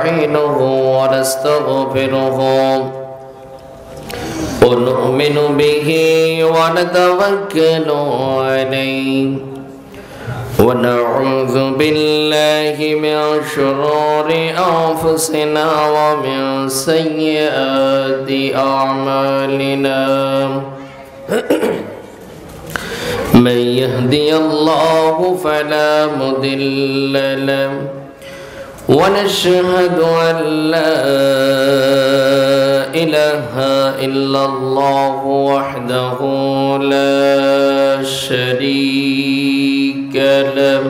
نستعينه ونستغفره ونؤمن به ونتوكل عليه ونعوذ بالله من شرور أنفسنا ومن سيئات أعمالنا من يهدي الله فلا مضل له ونشهد أن لا إله إلا الله وحده لا شريك له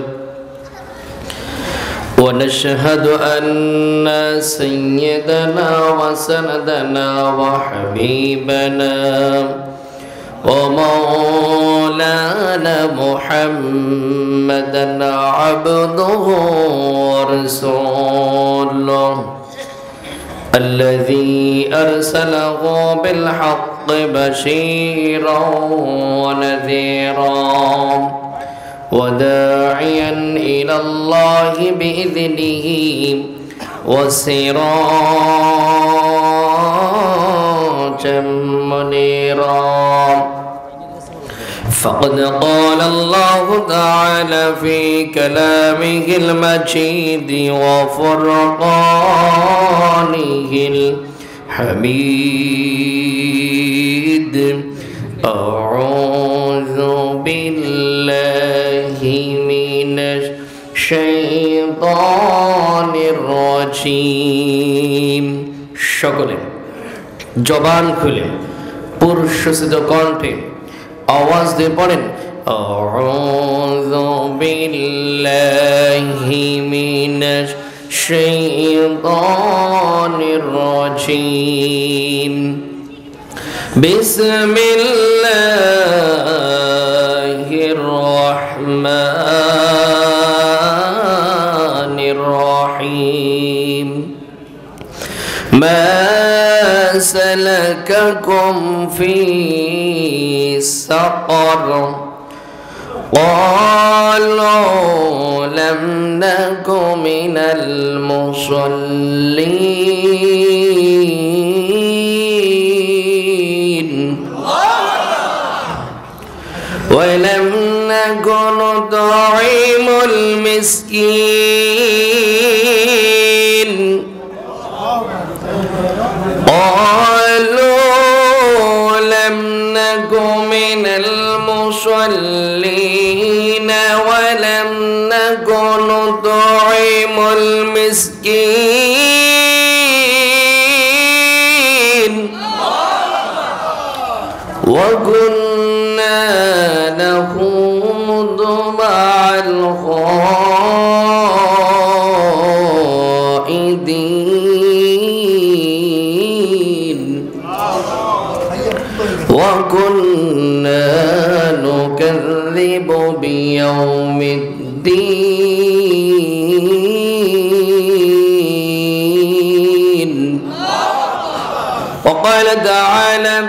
ونشهد أن سيدنا وسندنا وحبيبنا ومولانا محمدا عبده ورسوله الذي أرسله بالحق بشيرا ونذيرا وداعيا إلى الله بإذنه وسراجا منيرا فقد قال الله تعالى في كلامه المجيد وفرقانه الحميد أعوذ بالله من الشيطان الرجيم সকলে জবান খুলে পুরুষসিত কণ্ঠে আওয়াজ দিয়ে পড়েন আউযু বিল্লাহি মিনাশ শাইতানির রাজীম বিসমিল্লাহির রহমানির রহিম মা سلككم في سقر قالوا لم نك من المصلين ولم نك نطعم المسكين قالوا لم نك من المصلين ولم نك نطعم المسكين وكنا نخوض مع الخائضين وكنا نكذب بيوم الدين وقال تعالى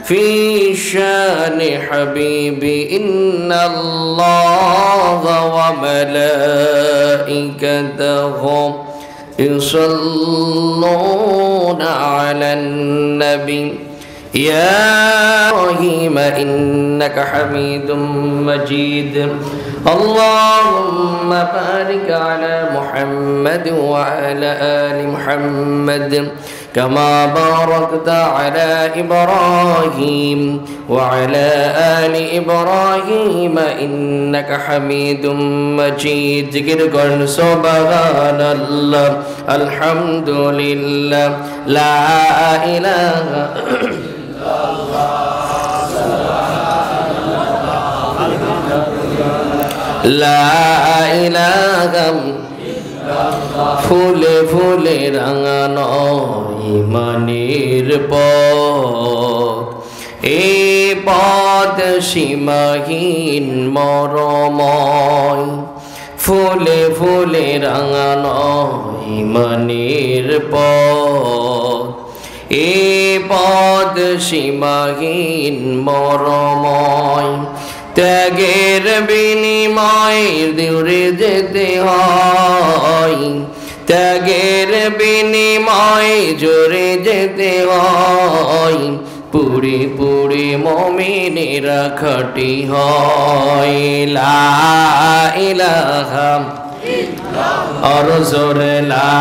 في شان حبيبي إن الله وملائكته يصلون على النبي يا إبراهيم إنك حميد مجيد اللهم بارك على محمد وعلى آل محمد كما باركت على إبراهيم وعلى آل إبراهيم إنك حميد مجيد ذكر سبحان الله الحمد لله لا إله إلا الله لا إله ফুলে ফুলে রাঙানো ইমানের পথ এই পথ সীমাহীন মরময় ফুলে ফুলে রাঙানো ইমানের পথ এই পথ সীমাহীন মরময় ত্যাগের বিনিময়ে দূরে যেতে হয় ত্যাগের বিনিময় জুড়ে যেতে হয়, পুরি পুরি মুমিনেরা খাঁটি হয়। লা ইলাহা আর জোরে লা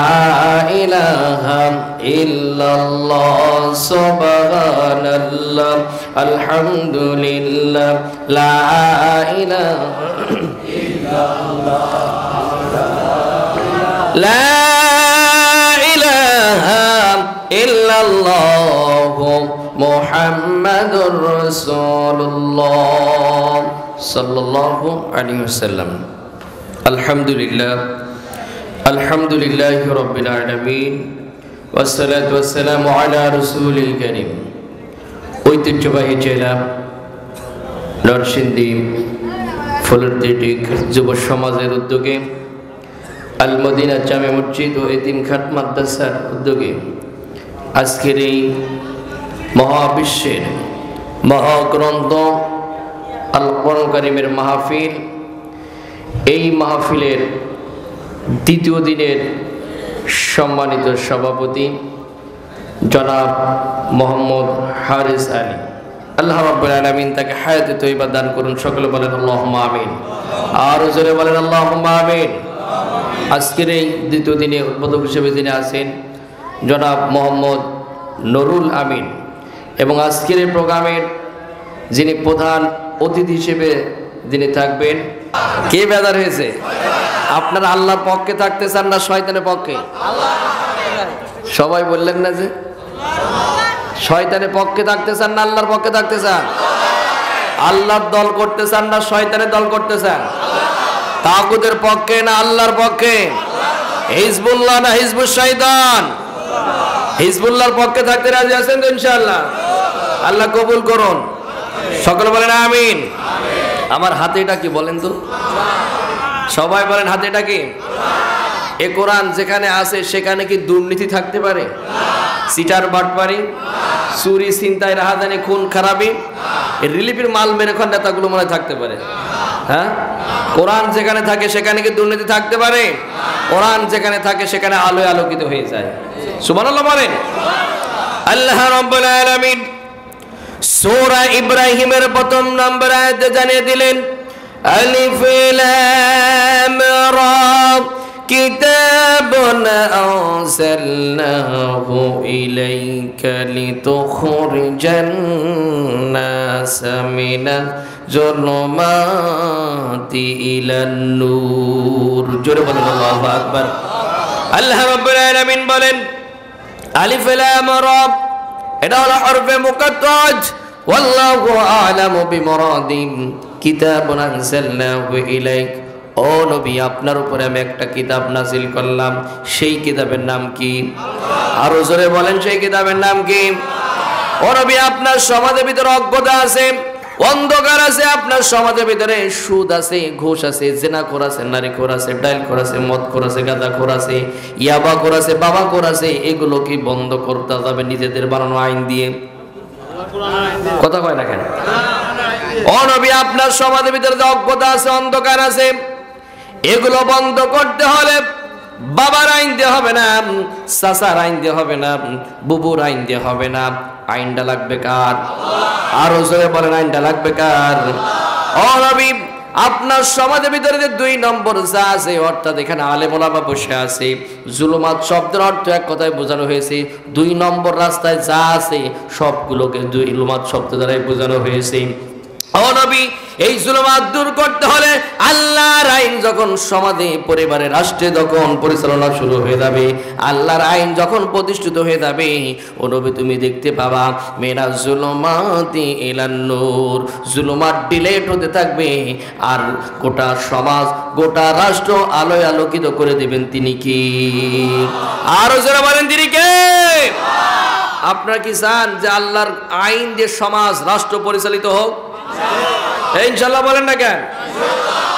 ইলাহা ইল্লাল্লাহ সুবহানাল্লাহ আলহামদুলিল্লাহ লা ইলাহা ইল্লাল্লাহ লা ইলাহা ইল্লাল্লাহ মুহাম্মাদুর রাসূলুল্লাহ সাল্লাল্লাহু আলাইহি ওয়াসাল্লাম। আলহামদুলিল্লাহ আলহামদুলিল্লাহি রাব্বিল আলামিন ওয়াসসালাতু ওয়াসসালামু আলা রাসূলিল কারীম। ঐতিহ্যবাহী জেলা নরসিংদী ফুলতী যুব সমাজের উদ্যোগে আল মদিনা জামে মসজিদ ও এতিমখানা মাদ্রাসার উদ্যোগে আজকের এই মহাবিশ্বের মহাগ্রন্থ আল কোরআন কারীমের মাহফিল, এই মাহফিলের দ্বিতীয় দিনের সম্মানিত সভাপতি জনাব মোহাম্মদ হারিস আলী, আল্লাহ রাব্বুল আলামিন তাকে হায়াতে তয়্যিবা দান করুন। সকলে বলেন আল্লাহুম্মা আমিন। আর জোরে বলেন আল্লাহুম্মা আমিন। আজকের এই দ্বিতীয় দিনে উদ্বোধক হিসেবে যিনি আছেন জনাব মোহাম্মদ নুরুল আমিন, এবং আজকের এই প্রোগ্রামের যিনি প্রধান অতিথি হিসেবে যিনি থাকবেন। কে বেদার হয়েছে? আপনারা আল্লাহর পক্ষে থাকতে চান না শয়তানের পক্ষে? সবাই বললেন না যে শয়তানের পক্ষে থাকতে চান না আল্লাহর পক্ষে থাকতে চান? আল্লাহর দল করতে চান না শয়তানের দল করতে চান? তাগুতের পক্ষে না আল্লাহর পক্ষে? হিজবুল্লাহ না হিজবুশ শয়তান? হিজবুল্লাহর পক্ষে থাকতে রাজি আছেন তো ইনশাআল্লাহ? আল্লাহ কবুল করুন। সকলে বলেন আমিন। আমার হাতে এটা কি বলেন তো? সবাই বলেন হাতে এটা কি? এ কোরআন যেখানে আছে সেখানে কি দুর্নীতি থাকতে পারে? সিটার বাটপারি, চুরি, ছিনতাই, রাহাজানি, খুন খারাপি, রিলিফের মাল মেরে খান নেতাগুলো মনে থাকতে পারে? হ্যাঁ, কোরআন যেখানে থাকে সেখানে কি দুর্নীতি থাকতে পারে? কোরআন যেখানে থাকে সেখানে আলোয় আলোকিত হয়ে যায়। সুবহানাল্লাহ বলেন। আল্লাহ রাব্বুল আলামিন সূরা ইব্রাহিমের প্রথম নম্বর আয়াতে জানিয়ে দিলেন, আলিফ লাম রা কিতাবুন আনজালনাহু ইলাইকা লিতুখরিজান নাসা মিনাজ যুলুমাতি ইলান নূর। জোরে বলেন আল্লাহু আকবার। আল্লাহ রাব্বুল আলামিন বলেন আলিফ লাম রা, এটা হলো হরফে মুকাত্তাজ। ওয়াল্লাহু আ'লামু বিমুরাদিহি কিতাবুন আনজালনাহু ইলাইক, ও নবী আপনার উপরে আমি একটা কিতাব নাজিল করলাম, সেই কিতাবের নাম কি? আরো জোরে বলেন, সেই কিতাবের নাম কি? ও নবী আপনার সমাজের ভিতরে অজ্ঞতা আছে, অন্ধকার আছে, আপনার সমাজের ভিতরে সুদ আছে, ঘুষ আছে, জিনাখোর আছে, নারীখোর আছে, ডাইলখোর আছে, মদখোর আছে, গাঁজাখোর আছে, ইয়াবাখোর আছে, বাবাখোর আছে। এগুলো কি বন্ধ করতে হবে নিজেদের বানানো আইন দিয়ে? কথা কয় না কেন? ও নবী আপনার সমাজের ভিতরে যে অজ্ঞতা আছে, অন্ধকার আছে, এগুলো বন্ধ করতে হলে বাবার আইন দিয়ে হবে না, চাচার আইন দিয়ে হবে না, বুবুর আইন দিয়ে হবে না। আইনটা লাগবে কার? আরো জোরে বলেন, আইনটা লাগবে কার? ও নবী আপনার সমাজের ভিতরে যে 2 নম্বর যা আছে, অর্থাৎ এখানে আলেম ওলামা বসে আছে, জুলুমাত শব্দের অর্থ এক কথায় বোঝানো হয়েছে 2 নম্বর রাস্তায় যা আছে সবগুলোকে জুলুমাত শব্দ দ্বারাই বোঝানো হয়েছে। ও নবী এই জুলুমাত দূর করতে হলে আল্লাহর আইন যখন সমাজে, পরিবারে, রাষ্ট্রে যখন পরিচালনা শুরু হয়ে যাবে, আল্লাহর আইন যখন প্রতিষ্ঠিত হয়ে যাবে, ও নবী তুমি দেখতে পাবা মিনাজ যুলুমাতি ইলান নূর, জুলুমাত ডিলেট হতে থাকবে, আর গোটা সমাজ, গোটা রাষ্ট্র আলোয় আলোকিত করে দেবেন তিনি কি? আরো যারা বলেন তিনি কে? আপনারা কি চান যে আল্লাহর আইন দিয়ে সমাজ, রাষ্ট্র পরিচালিত হোক? ইনশাআল্লাহ বলেন না কেন?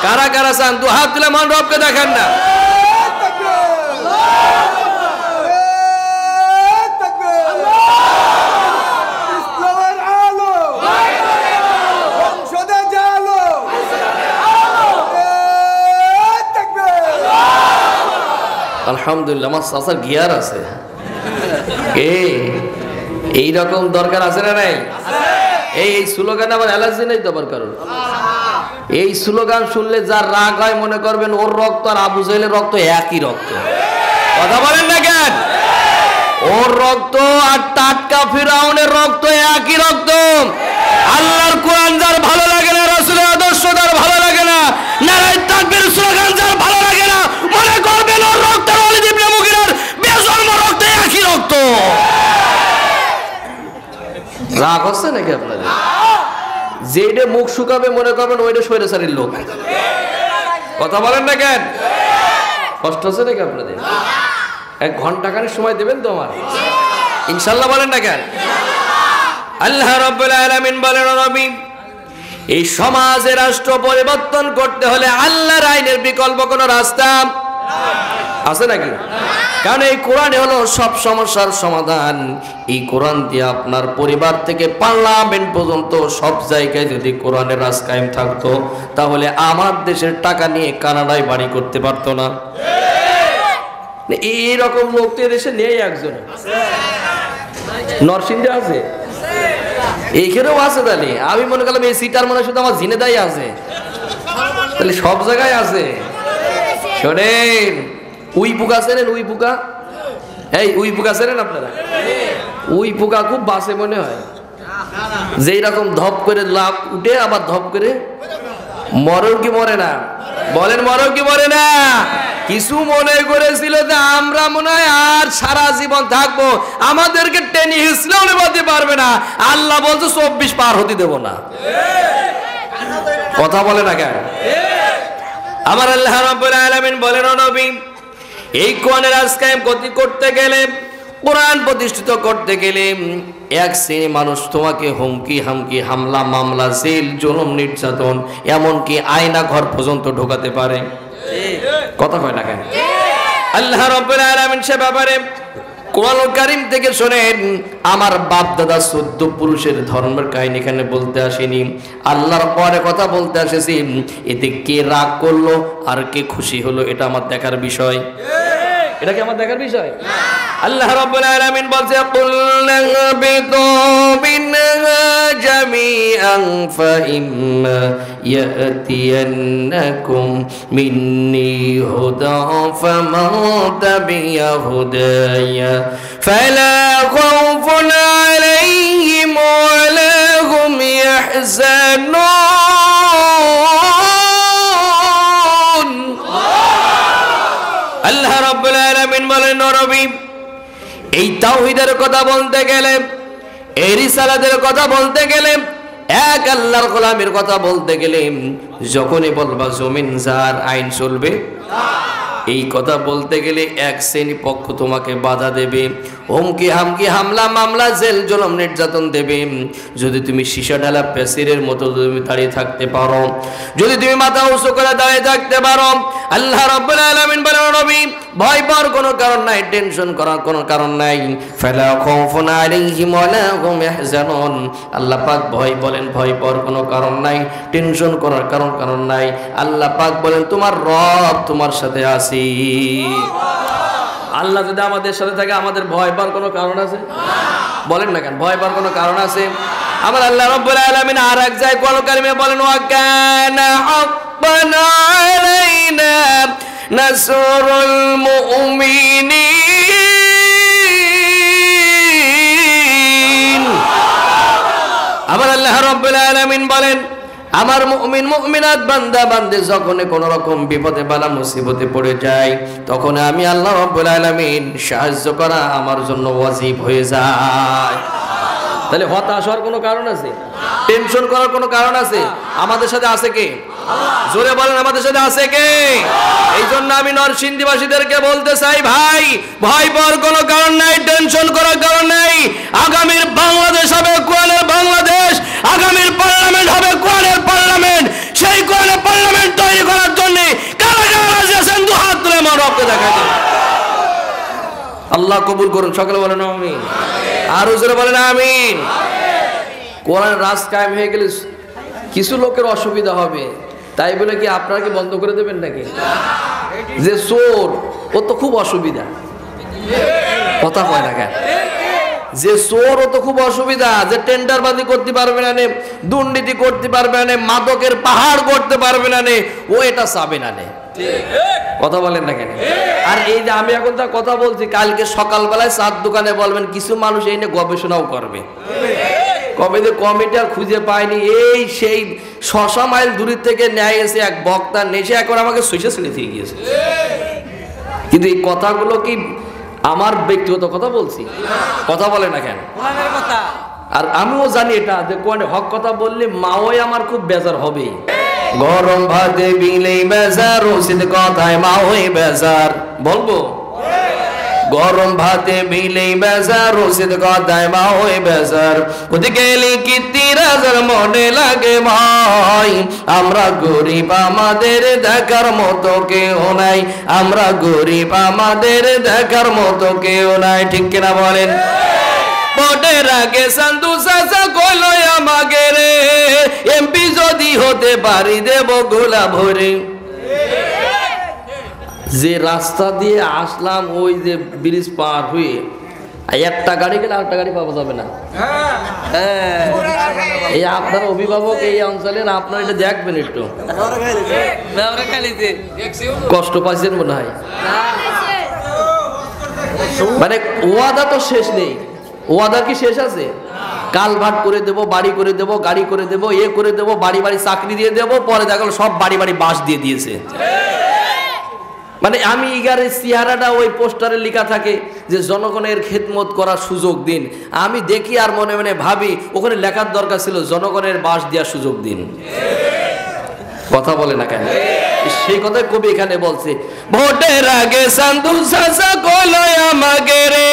কারা কারা চান? 2 হাত তুলে মান রবকে দেখেন না। আলহামদুলিল্লাহ, আমার চাচার গিয়ার আছে। এইরকম দরকার আছে না নাই? এই স্লোগান আমার অ্যালার্জি নেই তো আবার কারণ। এই স্লোগান শুনলে যার রাগ হয় মনে করবেন ওর রক্ত আর আবু জাহেলের রক্ত একই রক্ত। কথা বলেন না কেন? ওর রক্ত আর টাটকা ফিরাউনের রক্ত একই রক্ত। আল্লাহর কোরআন যার ভালো লাগে না, রাসূলের আদর্শ যার ভালো লাগে না, নারায়ে তাকবীর স্লোগান যার ভালো লাগে না, মনে করবেন ওর রক্ত ওয়ালিদ ইবনে মুগীরার বেজন্ম রক্ত একই রক্ত। রাগ হচ্ছে নাকি আপনাদের? যেটা মুখ শুকাবে মনে করবেন ওইটা স্বৈরাচারীর লোক। কথা বলেন না কেন? কষ্ট হচ্ছে নাকি আপনাদের? 1 ঘন্টা খানিক সময় দেবেন তো আমার, ইনশাআল্লাহ বলেন না কেন? আল্লাহ রাব্বুল আলামিন বলেন, নবী এই সমাজে রাষ্ট্র পরিবর্তন করতে হলে আল্লাহর আইনের বিকল্প কোনো রাস্তা আছে নাকি? কারণ এই কোরআনে হলো সব সমস্যার সমাধান। এই কোরআন দিয়ে আপনার পরিবার থেকে পার্লামেন্ট পর্যন্ত সব জায়গায় যদি কোরআনের রাজ কায়েম থাকতো, তাহলে আমার দেশের টাকা নিয়ে কানাডায় বাড়ি করতে পারতো না। এইরকম লোক তো এদেশে নেই, একজন নরসিংদী আছে, এইখানেও আছে। তাহলে আমি মনে করলাম এই সিটার মনে শুধু আমার ঝিনেদাই আছে, তাহলে সব জায়গায় আছে। শোনেন, উই পোকা চেনেন? উই পোকা, এই উই পোকা চেনেন আপনারা? উই পোকা খুব বাসে মনে হয়, যেই রকম ধপ করে লাভ উঠে আবার ধপ করে মরেও কি মরে না? বলেন মরেও কি মরে না? কিছু মনে করেছিল যে আমরা মনে হয় আর সারা জীবন থাকবো, আমাদেরকে টেনে হিসলেও নেবাতে পারবে না। আল্লাহ বলছে 24 পার হতে দেব না। কথা বলে না কেন? আমার আল্লাহ রাব্বুল আলামিন বলেন, নবী এই কোরআনের রাজ কায়েম করতে গেলে, কোরআন প্রতিষ্ঠিত করতে গেলে এক শ্রেণী মানুষ তোমাকে হুমকি হামকি, হামলা মামলা, জেল, জুলুম, নির্যাতন, এমনকি আয়না ঘর পর্যন্ত ঢোকাতে পারে। কথা কয় না কেন? আল্লাহ রাব্বুল আলামিন সে ব্যাপারে কোরআনুল কারীম থেকে শোনেন, আমার বাপ দাদা 14 পুরুষের ধর্মের কাহিনী এখানে বলতে আসেনি, আল্লাহর পরে কথা বলতে আসেছি। এতে কে রাগ করলো আর কে খুশি হলো এটা আমার দেখার বিষয়। এটা কি আমার দেখার বিষয়? আল্লাহ রাব্বুল আলামিন বলছে, কুল নাহবিতু মিনহা জামিআন ফাইম্মা ইয়াতিয়ান্নাকুম মিন্নি হুদা ফামান তাবিয়া হুদায়া ফালা খাউফুন আলাইহিম ওয়ালা হুম ইয়াহজানুন। আল্লাহ রাব্বুল আলামিন বলেন, নবী এই তাওহীদের কথা বলতে গেলে, এই রিসালাতের কথা বলতে গেলে, এক আল্লাহর গোলামের কথা বলতে গেলে, যখনই বলবা জমিন যার আইন চলবে, এই কথা বলতে গেলে এক শ্রেণী পক্ষ তোমাকে বাধা দেবে, হুমকি হামকি, হামলা মামলা, জেল জুলুম, নির্যাতন দেবে। যদি তুমি সীসা ঢালা প্যাসিরের মতো তুমি দাঁড়িয়ে থাকতে পারো, যদি তুমি মাথা উঁচু করে দাঁড়িয়ে থাকতে পারো, আল্লাহ রাব্বুল আলামিন বলেন, নবী ভয় পাওয়ার কোনো কারণ নাই, টেনশন করার কোনো কারণ নাই। ফালা খাউফুন আলাইহিম ওয়ালা হুম ইয়াহজানুন। আল্লাহ পাক ভয় বলেন ভয় পাওয়ার কোনো কারণ নাই, টেনশন করার কারণ নাই। আল্লাহ পাক বলেন তোমার রব তোমার সাথে আছে। আল্লাহ যদি আমাদের সাথে থাকে আমাদের ভয় পাওয়ার কোনো কারণ আছে? বলেন না কেন? ভয় পাওয়ার কোনো কারণ আছে? আমার আল্লাহ রাব্বুল আলামিন আর এক জায়গায় কোরআনুল কারীমে বলেন, ওয়া কানা হাক্কান আলাইনা নাসরুল মুমিনিন। আমার আল্লাহ রাব্বুল আলামিন বলেন, আমার মুমিন মুমিনাত বান্দা বান্দে যখন কোন রকম বিপদে বালা মুসিবতে পড়ে যায়, তখন আমি আল্লাহ রাব্বুল আলামিন সাহায্য করা আমার জন্য ওয়াজিব হয়ে যায়। তাহলে হতাশ হওয়ার কোনো কারণ আছে? টেনশন করার কোনো কারণ আছে? আমাদের সাথে আছে কে? জোরে বলেন, আমাদের সাথে আছে কে? এই জন্য আমি নরসিংদীবাসীদেরকে বলতে চাই, ভাই ভয় পাওয়ার কোনো কারণ নাই, টেনশন করার কারণ নাই। আগামীর বাংলাদেশ হবে কোরআনের বাংলাদেশ, আগামীর পার্লামেন্ট হবে কোরআনের পার্লামেন্ট। সেই কোরআনের পার্লামেন্ট তৈরি করার জন্য কারা কারা রাজি আছেন? দু হাত তুলে আমার রবকে দেখাই দেন। আল্লাহ কবুল করুন, সকলে বলেন আমিন। আর জোরে বলেন আমিন। কোরআনের রাজ কায়েম হয়ে গেলে কিছু লোকের অসুবিধা হবে, তাই বলে কি আপনারা কি বন্ধ করে দেবেন নাকি? যে চোর ও তো খুব অসুবিধা। কথা কয় না কেন? যে চোর ও তো খুব অসুবিধা, যে টেন্ডারবাজি করতে পারবে না নে, দুর্নীতি করতে পারবে না নে, মাদকের পাহাড় করতে পারবে না নে, ও এটা চাবে না নে। কথা বলেন না কেন? আর এই যে আমি এখন তা কথা বলছি, কালকে সকালবেলায় চার দোকানে বলবেন, কিছু মানুষ এই নিয়ে গবেষণাও করবে, কবে যে কমিটি আর খুঁজে পায়নি, এই সেই 600 মাইল দূরের থেকে নেয় এসে এক বক্তা নেশে এখন আমাকে শুষে ছেড়ে দিয়ে গিয়েছে। কিন্তু এই কথাগুলো কি আমার ব্যক্তিগত কথা বলছি? কথা বলে না কেন? আর আমিও জানি এটা যে কোনে হক কথা বললে মাওই আমার খুব বেজার হবে। গরম ভাতে বিলেই বেজার, রসিদ কথায় মাওই বেজার। বলবো গরম ভাতে বিলেই বেজার, রসিদ কথায় মাওই বেজার। কোথা গেলি কি 3000 মনে লাগে ভাই, আমরা গরিব আমাদের দেখার মতো কেউ নাই, আমরা গরিব আমাদের দেখার মতো কেউ নাই। ঠিক কিনা বলেন? ভোটের আগে সান্দু চাচা কইল আমাকে রে, এমপি যদি হতে পারি দেব গোলা ভরে। যে রাস্তা দিয়ে আসলাম ওই যে ব্রিজ পার হয়ে, একটা গাড়ি গেলে আরেকটা গাড়ি পাওয়া যাবে না। হ্যাঁ, এই আপনার অভিভাবক এই অঞ্চলের, আপনার এটা দেখবেন একটু। কষ্ট পাইছেন মনে হয়। মানে ওয়াদা তো শেষ নেই। ওয়াদা কি শেষ আছে? কালভার্ট করে দেব, বাড়ি করে দেব, গাড়ি করে দেব, এ করে দেব, বাড়ি বাড়ি চাকরি দিয়ে দেব, পরে দেখা গেল সব বাড়ি বাড়ি বাস দিয়ে দিয়েছে। মানে আমি ইগারের চেহারাটা ওই পোস্টারে লেখা থাকে যে জনগণের খেদমত করার সুযোগ দিন। আমি দেখি আর মনে মনে ভাবি ওখানে লেখার দরকার ছিল জনগণের বাস দেওয়ার সুযোগ দিন। কথা বলে না কেন? সেই কথাই কবি এখানে বলছে, ভোটের আগে সান্দু চাচা কইল আমাকে রে,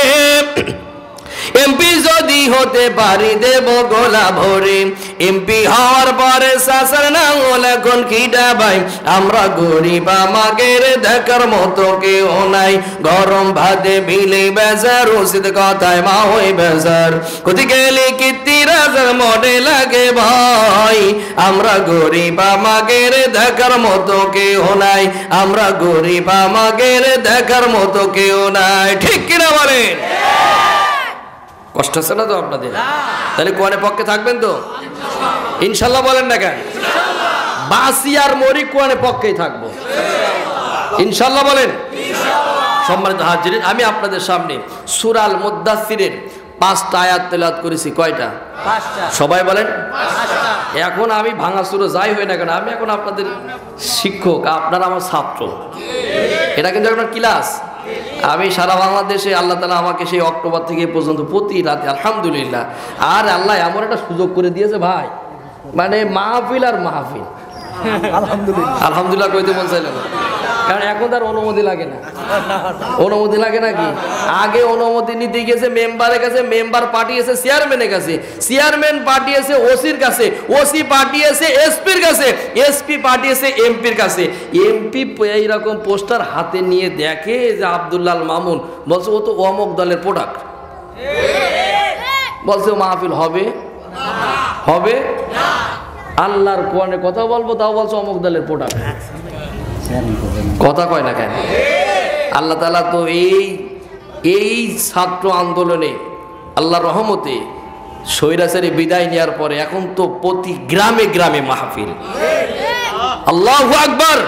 এমপি যদি হতে পারি দেব গোলা ভরে। এমপি হওয়ার পরে চাচার নাঙ্গল এখন খিটা ভাই, আমরা গরিব আমাদের দেখার মতো কেউ নাই, গরম ভাতে বিলে বেজার, রসিদ কথায় মা হই বেজার। কোথা গেলে কি 3000 মনে লাগে ভাই, আমরা গরিব আমাদের দেখার মতো কেউ নাই, আমরা গরিব আমাদের দেখার মতো কেউ নাই। ঠিক কিনা বলেন? কষ্ট আছে না তো আপনাদের? তাহলে কোয়ানের পক্ষে থাকবেন তো ইনশাল্লাহ? বলেন না কেন? বাসি আর মরি কোয়ানের পক্ষেই থাকবো ইনশাল্লাহ। বলেন। সম্মানিত হাজিরিন, আমি আপনাদের সামনে সূরা আল মুদ্দাসসিরের 5টা আয়াত তেলাওয়াত করেছি। কয়টা? 5টা। সবাই বলেন। এখন আমি ভাঙা সুরো যাই হই না কেন, আমি এখন আপনাদের শিক্ষক, আপনারা আমার ছাত্র। এটা কিন্তু আপনার ক্লাস। আমি সারা বাংলাদেশে আল্লাহ তাআলা আমাকে সেই অক্টোবর থেকে পর্যন্ত প্রতি রাতে আলহামদুলিল্লাহ, আর আল্লাহ এমন একটা সুযোগ করে দিয়েছে ভাই, মানে মাহফিল আর মাহফিল। আলহামদুলিল্লাহ আলহামদুলিল্লাহ কইতে মন চাইল না, কারণ এখন তার অনুমতি লাগে না। অনুমতি লাগে নাকি? আগে অনুমতি নিতে গেছে মেম্বারের কাছে, মেম্বার পাঠিয়েছে চেয়ারম্যানের কাছে, চেয়ারম্যান পাঠিয়েছে ওসির কাছে, ওসি পাঠিয়েছে এসপির কাছে, এসপি পাঠিয়েছে এমপির কাছে। এমপি এইরকম পোস্টার হাতে নিয়ে দেখে যে আব্দুল্লাহ মামুন, বলছে ও তো অমুক দলের প্রোডাক্ট, বলছে মাহফিল হবে হবে আল্লাহর কোরআনে কথা বলবো, তাও বলছে অমুক দলের প্রোডাক্ট। কথা কয় না কেন? আল্লাহ তাআলা তো এই ছাত্র আন্দোলনে আল্লাহর রহমতে স্বৈরাচারী বিদায় নেওয়ার পরে এখন তো প্রতি গ্রামে গ্রামে মাহফিল। আল্লাহু আকবার।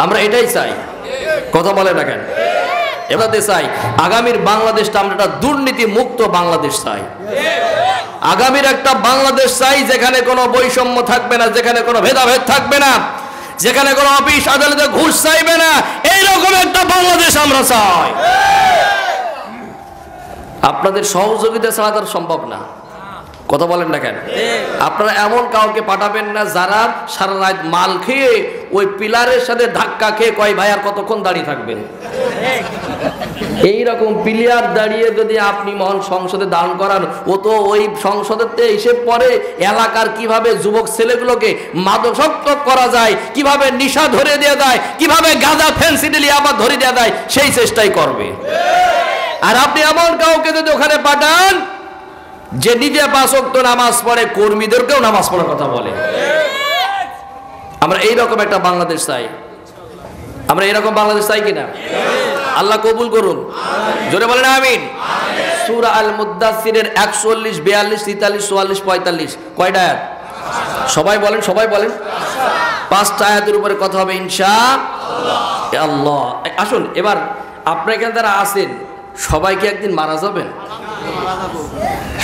আমরা এটাই চাই। কথা বলে না কেন? এটাতে চাই আগামীর বাংলাদেশটা আমরা একটা দুর্নীতি মুক্ত বাংলাদেশ চাই। আগামীর একটা বাংলাদেশ চাই যেখানে কোনো বৈষম্য থাকবে না, যেখানে কোনো ভেদাভেদ থাকবে না, যেখানে কোনো অফিস আদালতে ঘুষ চাইবে না। এইরকম একটা বাংলাদেশ আমরা চাই। আপনাদের সহযোগিতা ছাড়া তার সম্ভব না। কথা বলেন না কেন? আপনারা এমন কাউকে পাঠাবেন না যারা সারা রাত মাল খেয়ে ওই পিলারের সাথে ধাক্কা খেয়ে কয় ভাই আর কতক্ষণ দাঁড়িয়ে থাকবেন। এইরকম প্লেয়ার দাঁড়িয়ে যদি আপনি মহান সংসদে দান করান, ও তো ওই সংসদেতে এসে পরে এলাকার কিভাবে যুবক ছেলেগুলোকে মাদকাসক্ত করা যায়, কিভাবে নিশা ধরে দেওয়া যায়, কিভাবে গাঁজা ফেন্সিডিলি আবার ধরে দেওয়া যায়, সেই চেষ্টাই করবে। আর আপনি এমন কাউকে যদি ওখানে পাঠান যে নিজে 5 ওয়াক্ত নামাজ পড়ে, কর্মীদেরকেও নামাজ পড়ার কথা বলে। আমরা এইরকম একটা বাংলাদেশ চাই। আমরা এরকম বাংলাদেশ চাই কিনা? আল্লাহ কবুল করুন, জোরে বলেন আমিন। সূরা আল মুদ্দাসসিরের 41, 42, 43, 44, 45 কয়টা আয়াত? সবাই বলেন, সবাই বলেন। 5টা আয়াতের উপরে কথা হবে ইনশাআল্লাহ। আসুন এবার আপনারা এখানে যারা আছেন সবাই কি একদিন মারা যাবেন?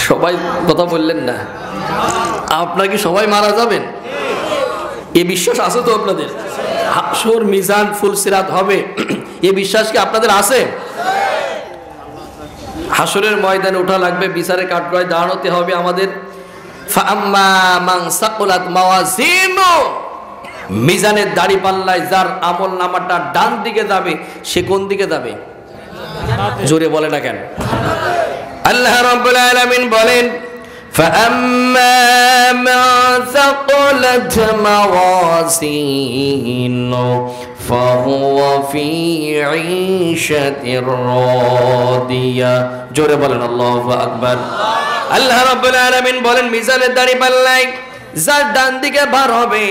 সবাই কথা বললেন না। আপনারা কি সবাই মারা যাবেন? এই বিশ্বাস আছে তো আপনাদের? হাসর মিজান ফুলসিরাত হবে, এই বিশ্বাস কি আপনাদের আছে? হাসরের ময়দানে ওঠা লাগবে, বিচারে কাঠগড়ায় দাঁড়াতে হবে আমাদের। ফাআম্মা মান সাকুলাত মাওয়াজিনু, মিজানের দাড়ি পাল্লায় যার আমল নামাটা ডান দিকে যাবে, সে কোন দিকে যাবে? জোরে বলে না কেন? আল্লাহ রাব্বুল আলামিন বলেন فأما من ثقلت موازينه فهو في عيشة راضية জোরে বলেন আল্লাহু আকবার। আল্লাহ রাব্বুল আলামিন বলেন মিজানের দাড়ি পাল্লায় যার ডান দিকে ভার হবে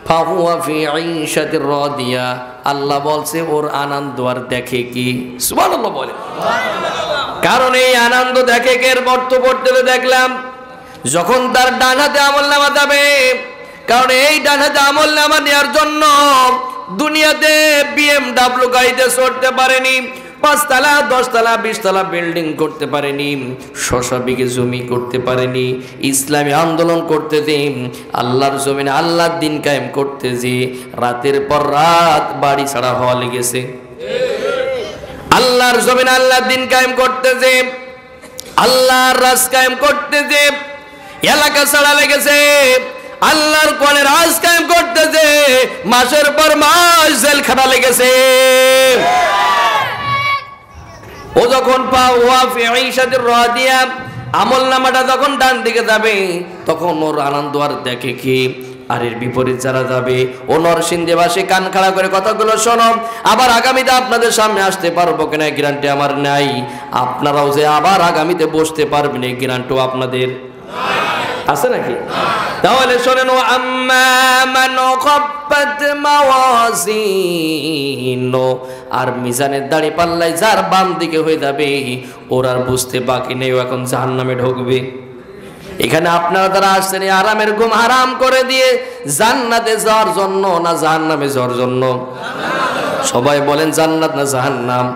ফাহুয়া ফি ঈশাতির রাদিয়া, আল্লাহ বলছে ওর আনন্দ আর দেখে কি? সুবহানাল্লাহ বলেন। কারণ এই আনন্দ দেখে কে? বর্তমান পড়তে দেখলাম যখন তার ডান হাতে আমলনামা যাবে, কারণ এই ডান হাতে আমলনামা নেওয়ার জন্য দুনিয়াতে BMW গাড়িতে চড়তে পারেনি, 5 তলা 10 তলা 20 তলা বিল্ডিং করতে পারেনি, 600 বিঘে জমি করতে পারেনি, ইসলামী আন্দোলন করতে যে আল্লাহর জমিনে আল্লাহর দিন কায়েম করতে যে রাতের পর রাত বাড়ি ছাড়া হওয়া লেগেছে। আল্লাহর জমিনে আল্লাহর দিন কায়েম করতে যে আল্লাহর রাজ কায়েম করতে যে এলাকা ছাড়া লেগেছে। আল্লাহর কোরআনে রাজ কায়েম করতে যে মাসের পর মাস জেলখানা লেগেছে। ও যখন ফাহুয়া ফি ঈশাতির রাদিয়া আমলনামাটা যখন ডান দিকে যাবে তখন ওর আনন্দ আর দেখে কি? আর এর বিপরীত যারা যাবে ও নরসিংদীবাসী কান খাড়া করে কথাগুলো শোনো, আবার আগামীতে আপনাদের সামনে আসতে পারবো কিনা গ্যারান্টি আমার নাই। আপনারাও যে আবার আগামীতে বসতে পারবেন এই গ্যারান্টিও আপনাদের আছে নাকি? তাহলে শোনেন, ও আম্মা মান খাফফাত মাওয়াজিনু, আর মিজানের দাড়ি পাল্লায় যার বাম দিকে হয়ে যাবে ওর আর বুঝতে বাকি নেই ও এখন জাহান্নামে ঢুকবে। এখানে আপনারা যারা আসছেন এই আরামের ঘুম হারাম করে দিয়ে জান্নাতে যাওয়ার জন্য না জাহান্নামে যাওয়ার জন্য? সবাই বলেন জান্নাত না জাহান্নাম?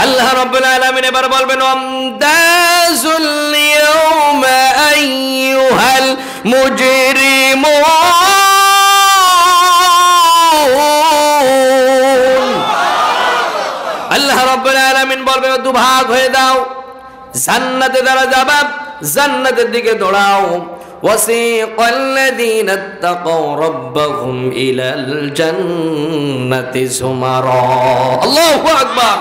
আল্লাহ রাব্বুল আলামিন এবার বলবেন আমদাজুল ইয়াউমা আইয়ুহাল মুজরিমুন। আল্লাহ রাব্বুল আলামিন বলবে দুভাগ হয়ে দাও, জান্নাতে যারা যাবে জান্নাতের দিকে দৌড়াও। ওয়াসিকাল্লাযীনা ইত্তাকাউ রাব্বাহুম ইলাল জান্নাতি যুমারা। আল্লাহু আকবার।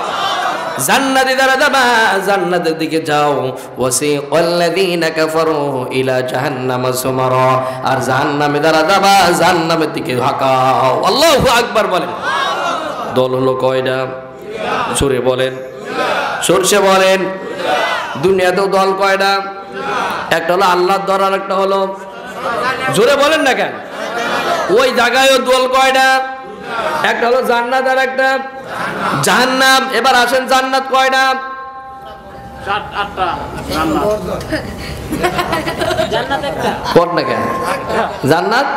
জান্নাতে যারা যাবে জান্নাতের দিকে যাও। ওয়াসিকাল্লাযীনা কাফারু ইলা জাহান্নামা যুমারা, আর জাহান্নামে যারা যাবে জাহান্নামের দিকে হাঁকাও। আল্লাহু আকবার বলেন। দল হলো কয়টা? জোরে বলেন, সরষে বলেন। দুনিয়াতেও দল কয়টা? একটা হলো আল্লাহর দল আর একটা হলো, জোরে বলেন না কেন? ওই জায়গায়ও দল কয়টা? একটা হলো জান্নাত আর একটা জাহান্নাম। এবার আসেন জান্নাত কয়টা? 8টা জান্নাত একটা কত না কেন? জান্নাত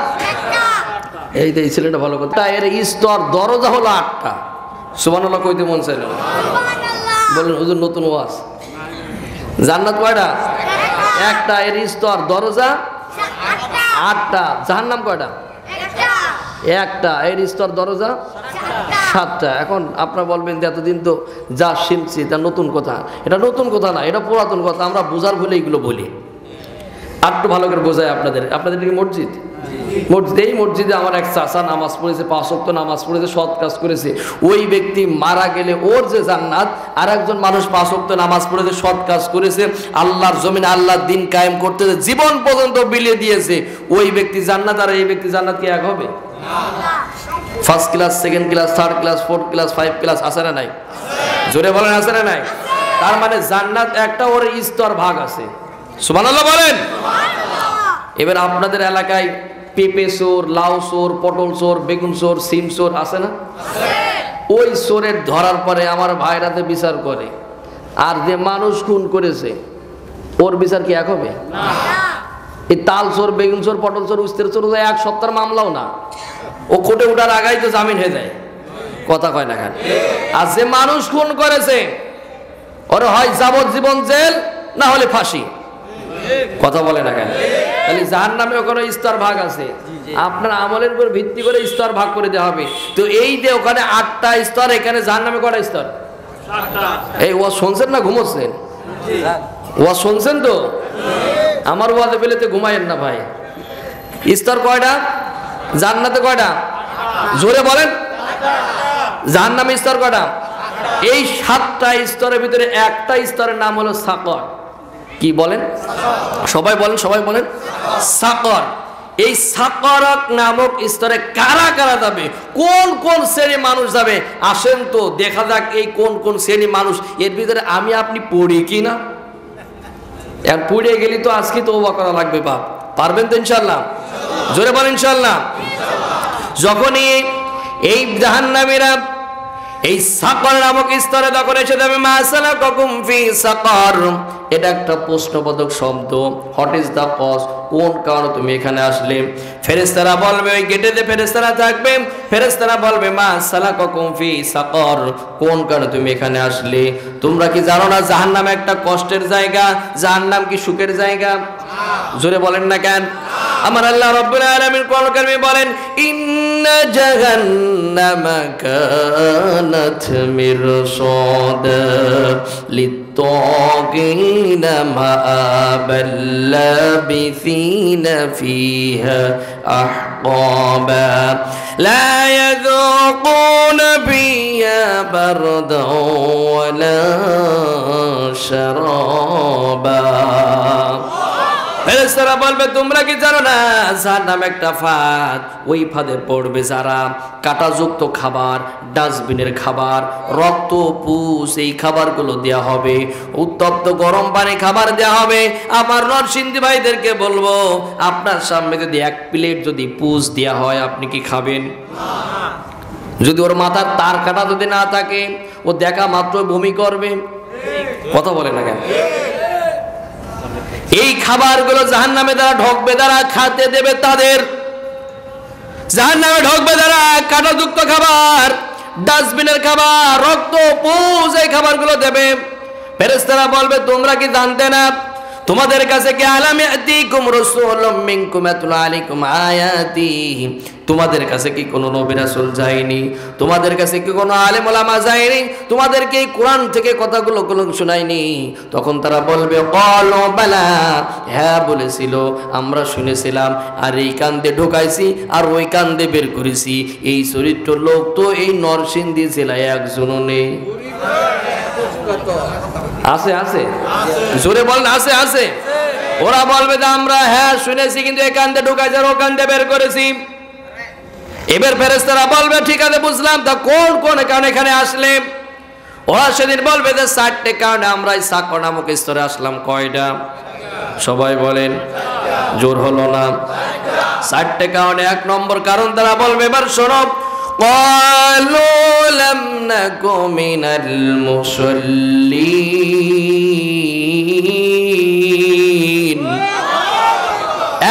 এই তো, এই ছেলেটা ভালো কথা। এর স্তর দরজা হলো 8টা। সুবহানাল্লাহ কইতে মন চাইল, বলেন হুজুর নতুন ওয়াজ। জান্নাত কয়টা? একটা। এর স্তর দরজা 8টা। জাহান্নাম কয়টা? একটা। এর স্তর দরজা 7টা। এখন আপনারা বলবেন যে এতদিন তো যা শুনছি তা নতুন কথা। এটা নতুন কথা না, এটা পুরাতন কথা। আমরা বোঝার বলে এইগুলো বলি। আর একটু ভালো করে বোঝায় আপনাদের। আপনাদের কি মসজিদ? মসজিদ। এই মসজিদে আমার এক চাচা নামাজ পড়েছে, 5 ওয়াক্ত নামাজ পড়েছে, সৎ কাজ করেছে। ওই ব্যক্তি মারা গেলে ওর যে জান্নাত, আর একজন মানুষ 5 ওয়াক্ত নামাজ পড়েছে, সৎ কাজ করেছে, আল্লাহর জমিনে আল্লাহর দিন কায়েম করতে জীবন পর্যন্ত বিলিয়ে দিয়েছে, ওই ব্যক্তি জান্নাত। আর এই ব্যক্তি জান্নাত কি এক হবে? First class, second class, third class, fourth class, 5 class আছে না নাই? জোরে বলেন আছে না নাই? তার মানে জান্নাত একটা, ওর স্তর ভাগ আছে। সুবহানাল্লাহ বলেন। এবার আপনাদের এলাকায় পেঁপে চোর, লাউ চোর, পটল চোর, বেগুন চোর, সিম চোর আছে না? ওই চোরের ধরার পরে আমার ভাইরাতে বিচার করে, আর যে মানুষ খুন করেছে ওর বিচার কি এক হবে? এই তাল চোর, বেগুন চোর, পটল চোর, উস্তের চোর এক সপ্তাহের মামলাও না, ও কোর্টে উঠার আগেই তো জামিন হয়ে যায়। কথা কয় না কেন? আর যে মানুষ খুন করেছে ওর হয় যাবজ্জীবন জেল, না হলে ফাঁসি। কথা বলে না কেন? তাহলে জাহান্নামে ওখানে স্তর ভাগ আছে, আপনার আমলের উপর ভিত্তি করে স্তর ভাগ করে দেওয়া হবে। তো এই যে ওখানে 8টা স্তর, এখানে জাহান্নামে কয়টা স্তর? এই ওয়াজ শুনছেন না ঘুমোচ্ছেন? ওয়াজ শুনছেন তো? আমার ওয়াজে পেলে তো ঘুমায়েন না ভাই। স্তর কয়টা? জান্নাতে কয়টা? জোরে বলেন। জাহান্নামে স্তর কয়টা? এই 7টা স্তরের ভিতরে একটা স্তরের নাম হলো সাকর। কি বলেন? সবাই বলেন, সবাই বলেন সাকর। এই সাকর নামক স্তরে কারা কারা যাবে, কোন কোন শ্রেণীর মানুষ যাবে? আসেন তো দেখা যাক এই কোন কোন শ্রেণীর মানুষ এর ভিতরে আমি আপনি পড়ি কিনা। এখন পড়ে গেলি তো আজকে তওবা করা লাগবে। বাপ পারবেন তো ইনশাআল্লাহ? জোরে বলেন ইনশাআল্লাহ। যখনই এই জাহান্নামীরা এই সাকর নামক স্তরে যখন এসে যাবে, মা সালাকাকুম ফি সাকর, এটা একটা প্রশ্নবোধক শব্দ। What is the cause? কোন কারণে তুমি এখানে আসলে? ফেরেশতারা বলবে, ওই গেটে যে ফেরেশতারা থাকবে, ফেরেশতারা বলবে, মা সালাকাকুম ফি সাকর, কোন কারণে তুমি এখানে আসলে? তোমরা কি জানো না জাহান্নাম একটা কষ্টের জায়গা? জাহান্নাম কি সুখের জায়গা? জোরে বলেন না কেন? আমার আল্লাহ রাব্বুল আলামিন কোরআন কারিমে বলেন, ইন্না জাহান্নামা কানাত মিরসাদা লিত্তাগিনা মাআবাল লাবিসিনা ফিহা আহকাবা লা ইয়াযুকুনা ফিহা বারদান ওয়ালা শারাবা। ফেরেশতারা বলবে, তোমরা কি জানো না জাহান্নাম একটা ফাঁদ? ওই ফাঁদে পড়বে যারা কাঁটাযুক্ত খাবার, ডাস্টবিনের খাবার, রক্ত, পুষ, এই খাবারগুলো দেওয়া হবে। উত্তপ্ত গরম পানি খাবার দেওয়া হবে। আমার নরসিংদী ভাইদেরকে বলবো, আপনার সামনে যদি 1 প্লেট যদি পুষ দেওয়া হয়, আপনি কি খাবেন? যদি ওর মাথার তার কাটা যদি না থাকে, ও দেখা মাত্র বমি করবে। কথা বলে না কেন? এই খাবারগুলো জাহান্নামে যারা ঢোকবে, যারা খেতে দেবে তাদের, জাহান্নামে ঢোকবে যারা কাঁটাযুক্ত খাবার, ডাস্টবিনের খাবার, রক্ত, পুষ, এই খাবারগুলো দেবে। ফেরেশতারা বলবে, তোমরা কি জানতে না তোমাদের কাছে কি আলাম ইয়াতিকুম রাসূলুম মিনকুম ইয়াতলু আলাইকুম আয়াতি, তোমাদের কাছে কি কোনো নবী রাসূল যায়নি? তোমাদের কাছে কি কোনো আলেম ওলামা যায়নি? তোমাদেরকে এই কোরআন থেকে কথাগুলো শোনায়নি? তখন তারা বলবে, ক্বালু বালা, হ্যাঁ বলেছিল, আমরা শুনেছিলাম, আর এই কান্দে ঢোকাইছি আর ওই কান্দে বের করেছি। এই চরিত্র লোক তো এই নরসিংদী জেলায় একজনও নেই। আছে আছে? জোরে বলেন আছে আছে। ওরা বলবে যে আমরা হ্যাঁ শুনেছি, কিন্তু এই কান্দে ঢুকাইছে আর ও কান্দে বের করেছি। এবার ফেরেশতারা বলবে, ঠিক আছে বুঝলাম, তা কোন কোন কারণে এখানে আসলে? ওরা সেদিন বলবে যে 4টে কারণে আমরা এই সাকর নামক স্তরে আসলাম। কয়টা? সবাই বলেন, জোর হলো না। 4টে কারণে। 1 নম্বর কারণ তারা বলবে, এবার শোনো, قالوا لم نك من المصلين।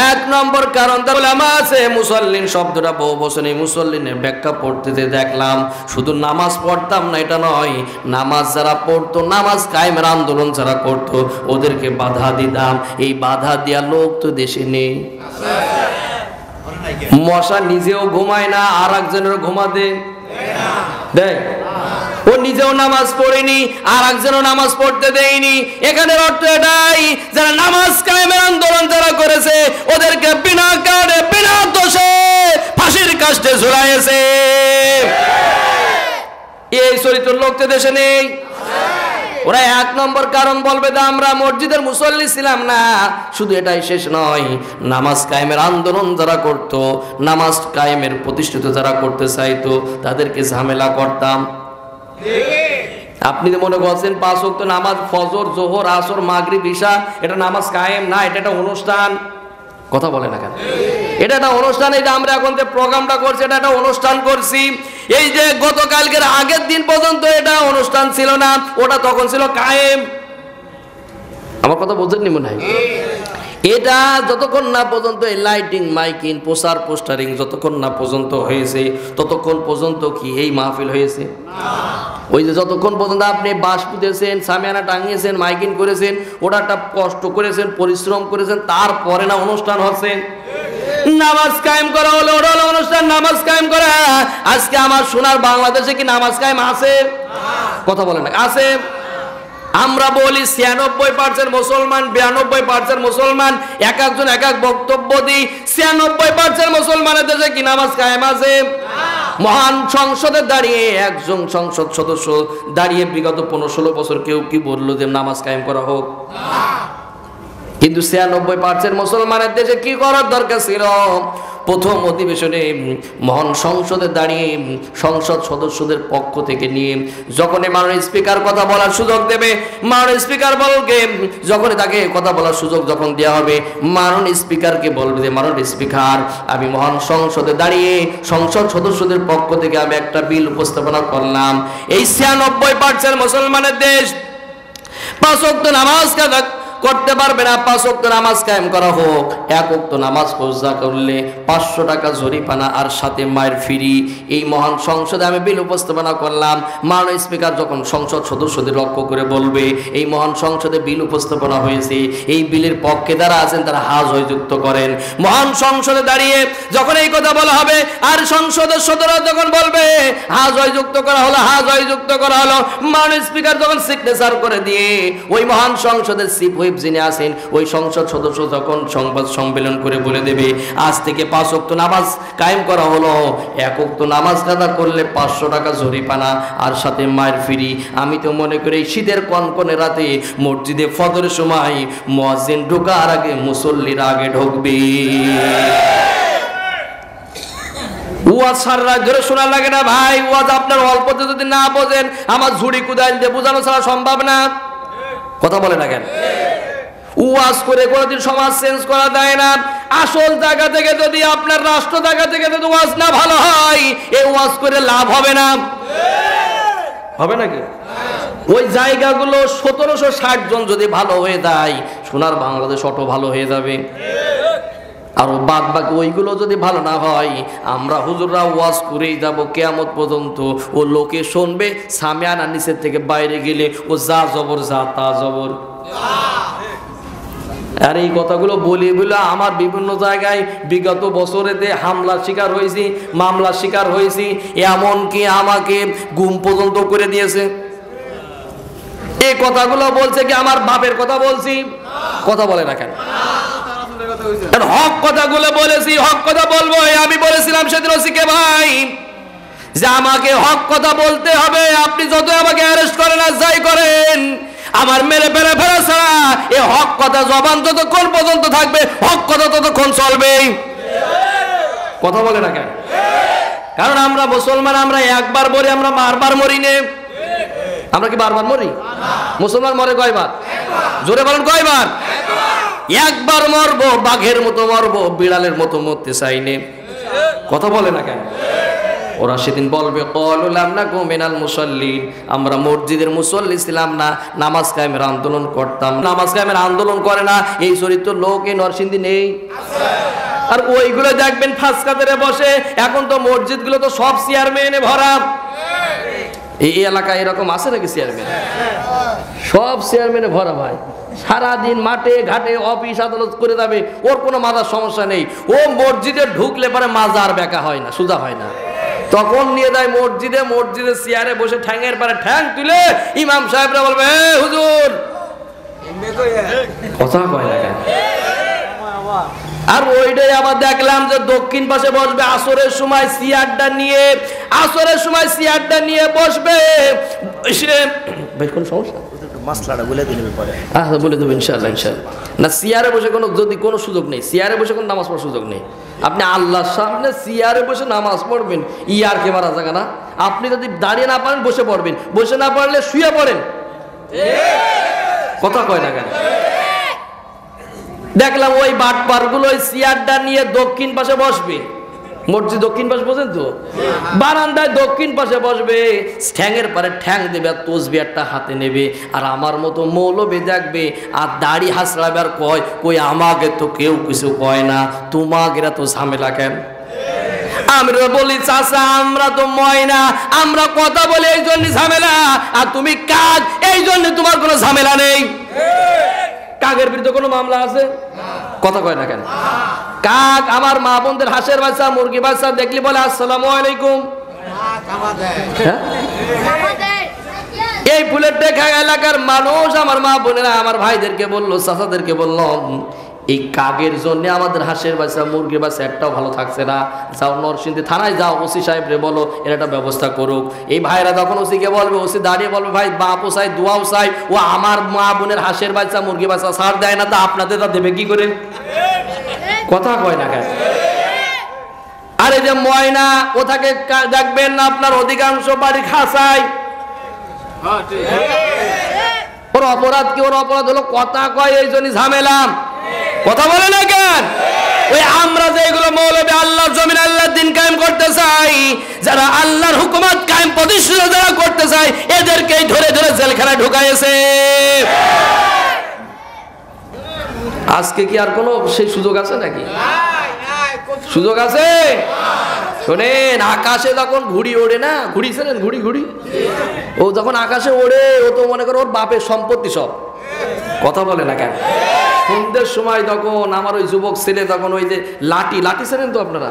1 নম্বর কারণ তাহলে আমার আছে মুসল্লিন শব্দটা বহু বছর এই মুসল্লিনের ব্যাখ্যা পড়তে দেখলাম, শুধু নামাজ পড়তাম না এটা নয়, নামাজ যারা পড়তো, নামাজ কায়েমের আন্দোলন যারা করতো, ওদেরকে বাধা দিতাম। এই বাধা দেওয়া লোক তো দেশে নেই। মশা নিজেও ঘুমায় না, আর একজনের ঘুমাতে দেয়। ও নিজেও নামাজ পড়েনি, আর একজনও নামাজ পড়তে দেয়নি। এখানে অর্থ এটাই, যারা নামাজ কায়েমের আন্দোলন যারা করেছে, ওদেরকে বিনা কারণে, বিনা দোষে ফাঁসির কাস্টে ঝুলাইছে। এই চরিত্র লোক তো দেশে নেই। ওরা 1 নম্বর কারণ বলবে যে আমরা মসজিদের মুসল্লি ছিলাম না। শুধু এটাই শেষ নয়, নামাজ কায়েমের আন্দোলন যারা করত, নামাজ কায়েমের প্রতিষ্ঠিত যারা করতে চাইতো, তাদেরকে ঝামেলা করতাম। আপনি মনে করছেন 5 ওয়াক্ত নামাজ, ফজর, জোহর, আসর, মাগরিব, ইশা, এটা নামাজ কায়েম না, এটা একটা অনুষ্ঠান। কথা বলে না কেন? এটা একটা অনুষ্ঠান। এই যে আমরা এখন যে প্রোগ্রামটা করছি, এটা একটা অনুষ্ঠান করছি। এই যে গতকালকের আগের দিন পর্যন্ত এটা অনুষ্ঠান ছিল না, ওটা তখন ছিল কায়েম। আমার কথা বুঝেননি মনে হয়? এটা যতক্ষণ না পর্যন্ত এই লাইটিং মাইকিং প্রচার পোস্টারিং যতক্ষণ না পর্যন্ত হয়েছে ততক্ষণ পর্যন্ত কি এই মাহফিল হয়েছে? ওই যে যতক্ষণ পর্যন্ত আপনি বাঁশ পুঁতেছেন, সামিয়ানা টাঙিয়েছেন, মাইকিং করেছেন, ওটা একটা কষ্ট করেছেন, পরিশ্রম করেছেন, তারপরে না অনুষ্ঠান হচ্ছে। নামাজ কায়েম করা হলো, ওটা হলো অনুষ্ঠান, নামাজ কায়েম করা। আজকে আমার সোনার বাংলাদেশে কি নামাজ কায়েম আছে? কথা বলেন না, আছে? আমরা বলি 96% মুসলমান, 92% মুসলমান, এক একজন এক এক বক্তব্য দিই। 96% মুসলমানের দেশে কি নামাজ কায়েম আছে? মহান সংসদে দাঁড়িয়ে একজন সংসদ সদস্য দাঁড়িয়ে বিগত 15-16 বছর কেউ কি বললো যে নামাজ কায়েম করা হোক? কিন্তু 96% মুসলমানের দেশে কি করার দরকার ছিল? প্রথম অধিবেশনে মহান সংসদে দাঁড়িয়ে সংসদ সদস্যদের পক্ষ থেকে নিয়ে যখনই মাননীয় স্পিকার কথা বলার সুযোগ দেবে, মাননীয় স্পিকার বলবে, যখনই তাকে কথা বলার সুযোগ যখন দেওয়া হবে, মাননীয় স্পিকারকে বলবে যে মাননীয় স্পিকার, আমি মহান সংসদে দাঁড়িয়ে সংসদ সদস্যদের পক্ষ থেকে আমি একটা বিল উপস্থাপনা করলাম। এই 96% মুসলমানের দেশ 5 ওয়াক্ত নামাজ করতে পারবে না, 5 ওয়াক্ত নামাজ কায়েম করা হোক। 1 ওয়াক্ত নামাজ কসা করলে 500 টাকা জরিমানা আর সাথে মায়ের ফ্রি। এই মহান সংসদে আমি বিল উপস্থাপনা করলাম। মাননীয় স্পিকার যখন সংসদ সদস্যদের লক্ষ্য করে বলবে এই মহান সংসদে বিল উপস্থাপনা হয়েছে, এই বিলের পক্ষে যারা আছেন তারা হাত জয়যুক্ত করেন। মহান সংসদে দাঁড়িয়ে যখন এই কথা বলা হবে আর সংসদের সদস্যরা যখন বলবে হাত জয়যুক্ত করা হলো, হাত জয়যুক্ত করা হলো, মাননীয় স্পিকার যখন সিগনেচার করে দিয়ে ওই মহান সংসদের চিফ যিনি আছেন ওই সংসদ সদস্য যখন সংবাদ সম্মেলন করে বলে দেবে আজ থেকে 5 ওয়াক্ত নামাজ কায়েম করা হলো, 1 ওয়াক্ত নামাজ কাজা করলে 500 টাকা জরিমানা আর সাথে মায়ের ফ্রি। আমি তো মনে করি শীতের কনকনে রাতে মসজিদে ফজরের সময় মুয়াজ্জিন ঢোকার আগে মুসল্লিরা আগে ঢুকবে। ওয়াজ সারা রাত ধরে শোনা লাগে না ভাই? ওয়াজ আপনার অল্পতে যদি না বোঝেন আমার ঝুড়ি কুদাইল দিয়ে বোঝানো ছাড়া সম্ভব না। কথা বলে না কেন? ওয়াজ করে কোনোদিন সমাজ চেঞ্জ করা যায় না। আসল জায়গা থেকে যদি আপনার রাষ্ট্র জায়গা থেকে যদি ওয়াজ না ভালো হয়, এই ওয়াজ করে লাভ হবে না। হবে নাকি? ওই জায়গাগুলো 1760 জন যদি ভালো হয়ে যায়, সোনার বাংলাদেশ অটো ভালো হয়ে যাবে। আর বাদ বাকি ওইগুলো যদি ভালো না হয়, আমরা হুজুররা ওয়াজ করেই যাব কিয়ামত পর্যন্ত। ও লোকে শুনবে, সামিয়ানা নিচের থেকে বাইরে গেলে ও যা জবর যা তা জবর। আর এই কথাগুলো বলি বলে আমার বিভিন্ন জায়গায় বিগত বছরেতে হামলার শিকার হয়েছি, মামলার শিকার হয়েছি, এমনকি আমাকে গুম পর্যন্ত করে দিয়েছে। এই কথাগুলো বলছে কি আমার বাপের কথা বলছি? কথা বলে না কেন? হক কথাগুলো বলেছি, হক কথা বলবো। আমি বলেছিলাম সেদিন ওসিকে ভাই যে আমাকে হক কথা বলতে হবে। আপনি যত আমাকে অ্যারেস্ট করেন আর যাই করেন, আমার মেরে ফেলে ফেরা ছাড়া এই হক কথা জবান যতক্ষণ পর্যন্ত থাকবে হক কথা ততক্ষণ চলবে। কথা বলে না কেন? কারণ আমরা মুসলমান, আমরা একবার মরি, আমরা বারবার মরি নে। আমরা কি বারবার মরি? মুসলমান মরে কয়বার? জোরে বলেন কয়বার? একবার মরবো, বাঘের মতো মরবো, বিড়ালের মতো মরতে চাইনে। কথা বলে না কেন? ওরা সেদিন বলবে মিনাল মুসাল্লিন, আমরা মসজিদের মুসল্লি ছিলাম না, নামাজ কায়েমের আন্দোলন করতাম। নামাজ কায়েমের আন্দোলন করে না এই চরিত্র লোক এই নরসিংদী নেই। আর ওইগুলো দেখবেন ফাঁসকাতারে বসে। এখন তো মসজিদগুলো তো সব চেয়ারম্যানে ভরা। এই এলাকায় এরকম আছে নাকি চেয়ারম্যান? সব চেয়ারম্যানে ভরা ভাই। সারাদিন মাঠে ঘাটে অফিস আদালত করে যাবে, ওর কোনো মাজার সমস্যা নেই। ও মসজিদে ঢুকলে পরে মাজার বেঁকা হয় না, সোজা হয় না। তখন নিয়ে যায় মসজিদে, মসজিদের চেয়ারে বসে ঠ্যাঙের পারে ঠ্যাং তুলে ইমাম সাহেবরা বলবে হুজুর, কথা কয় না কেন? আর ওইটাই আবার দেখলাম যে দক্ষিণ পাশে বসবে আসরের সময় চেয়ারটা নিয়ে, আসরের সময় চেয়ারটা নিয়ে বসবে। কোন সমস্যা? মাসলাটা বলে দিলে পরে বলে দেবো ইনশাআল্লাহ, ইনশাআল্লাহ। না চেয়ারে বসে কোনো যদি কোনো সুযোগ নেই, চেয়ারে বসে কোনো নামাজ পড়ার সুযোগ নেই। আপনি আল্লাহর সামনে চেয়ারে বসে নামাজ পড়বেন, ইয়ার কে মারা জায়গা না। আপনি যদি দাঁড়িয়ে না পারেন বসে পড়বেন, বসে না পারলে শুয়ে পড়েন। কথা কয় না কেন? দেখলাম ওই বাটপার গুলো ওই চেয়ারটা নিয়ে দক্ষিণ পাশে বসবে। মসজিদ দক্ষিণ পাশে বোঝেন তো, বারান্দায় দক্ষিণ পাশে বসবে, ঠ্যাঙের পারে ঠ্যাং দেবে আর তসবি একটা হাতে নেবে, আর আমার মতো মৌলবি দেখবে আর দাড়ি হাসড়াবে আর কই আমাকে তো কেউ কিছু কয় না, তোমাকে তো ঝামেলা কেন? আমি বলি চাচা আমরা তো ময়না, আমরা কথা বলে এই জন্য ঝামেলা, আর তুমি কাক এই জন্য তোমার কোনো ঝামেলা নেই। কাকের বিরুদ্ধে কোনো মামলা আছে? কথা কয় না কেন? কাক আমার মা বোনদের হাঁসের বাচ্চা মুরগি বাচ্চা দেখলি বলে আসসালামু আলাইকুম। এই ফুলের দেখা এলাকার মানুষ আমার মা বোনেরা আমার ভাইদেরকে বললো, চাচাদেরকে বললাম এই কাকের জন্য আমাদের হাঁসের বাচ্চা মুরগির বাচ্চা একটাও ভালো থাকছে না, যাও নরসিংদী থানায় যাও, ওসি সাহেবরে বলো এর একটা ব্যবস্থা করুক। এই ভাইরা যখন ওসিকে বলবে, ওসি দাঁড়িয়ে বলবে ভাই বাপও চাই দোয়াও চাই, ও আমার মা বোনের হাঁসের বাচ্চা মুরগি বাচ্চা ছাড় দেয় না, তা আপনাদের তা দেবে কি করে? কথা কয় না কেন? আরে যে ময়না ও থাকে দেখবেন না আপনার অধিকাংশ বাড়ি খাসায়, ওর অপরাধ কি? ওর অপরাধ হলো কথা কয়, এই জন্য ঝামেলা। কথা বলে না কেন? ওই আমরা যে এগুলো মৌলবি আল্লাহর জমিন আল্লাহর দিন কায়েম করতে চাই, যারা আল্লাহর হুকুমত কায়েম প্রতিষ্ঠিত যারা করতে চাই, এদেরকেই ধরে ধরে জেলখানায় ঢুকাইছে। আজকে কি আর কোনো সেই সুযোগ আছে নাকি? সুযোগ আছে? শোনেন, আকাশে যখন ঘুড়ি ওড়ে না, ঘুড়ি ছিলেন ঘুড়ি ঘুড়ি, ও যখন আকাশে ওড়ে ও তো মনে করো ওর বাপের সম্পত্তি সব। কথা বলে না কেন? সন্ধ্যের সময় তখন আমার ওই যুবক ছেলে তখন ওই যে লাঠি ছিলেন তো আপনারা,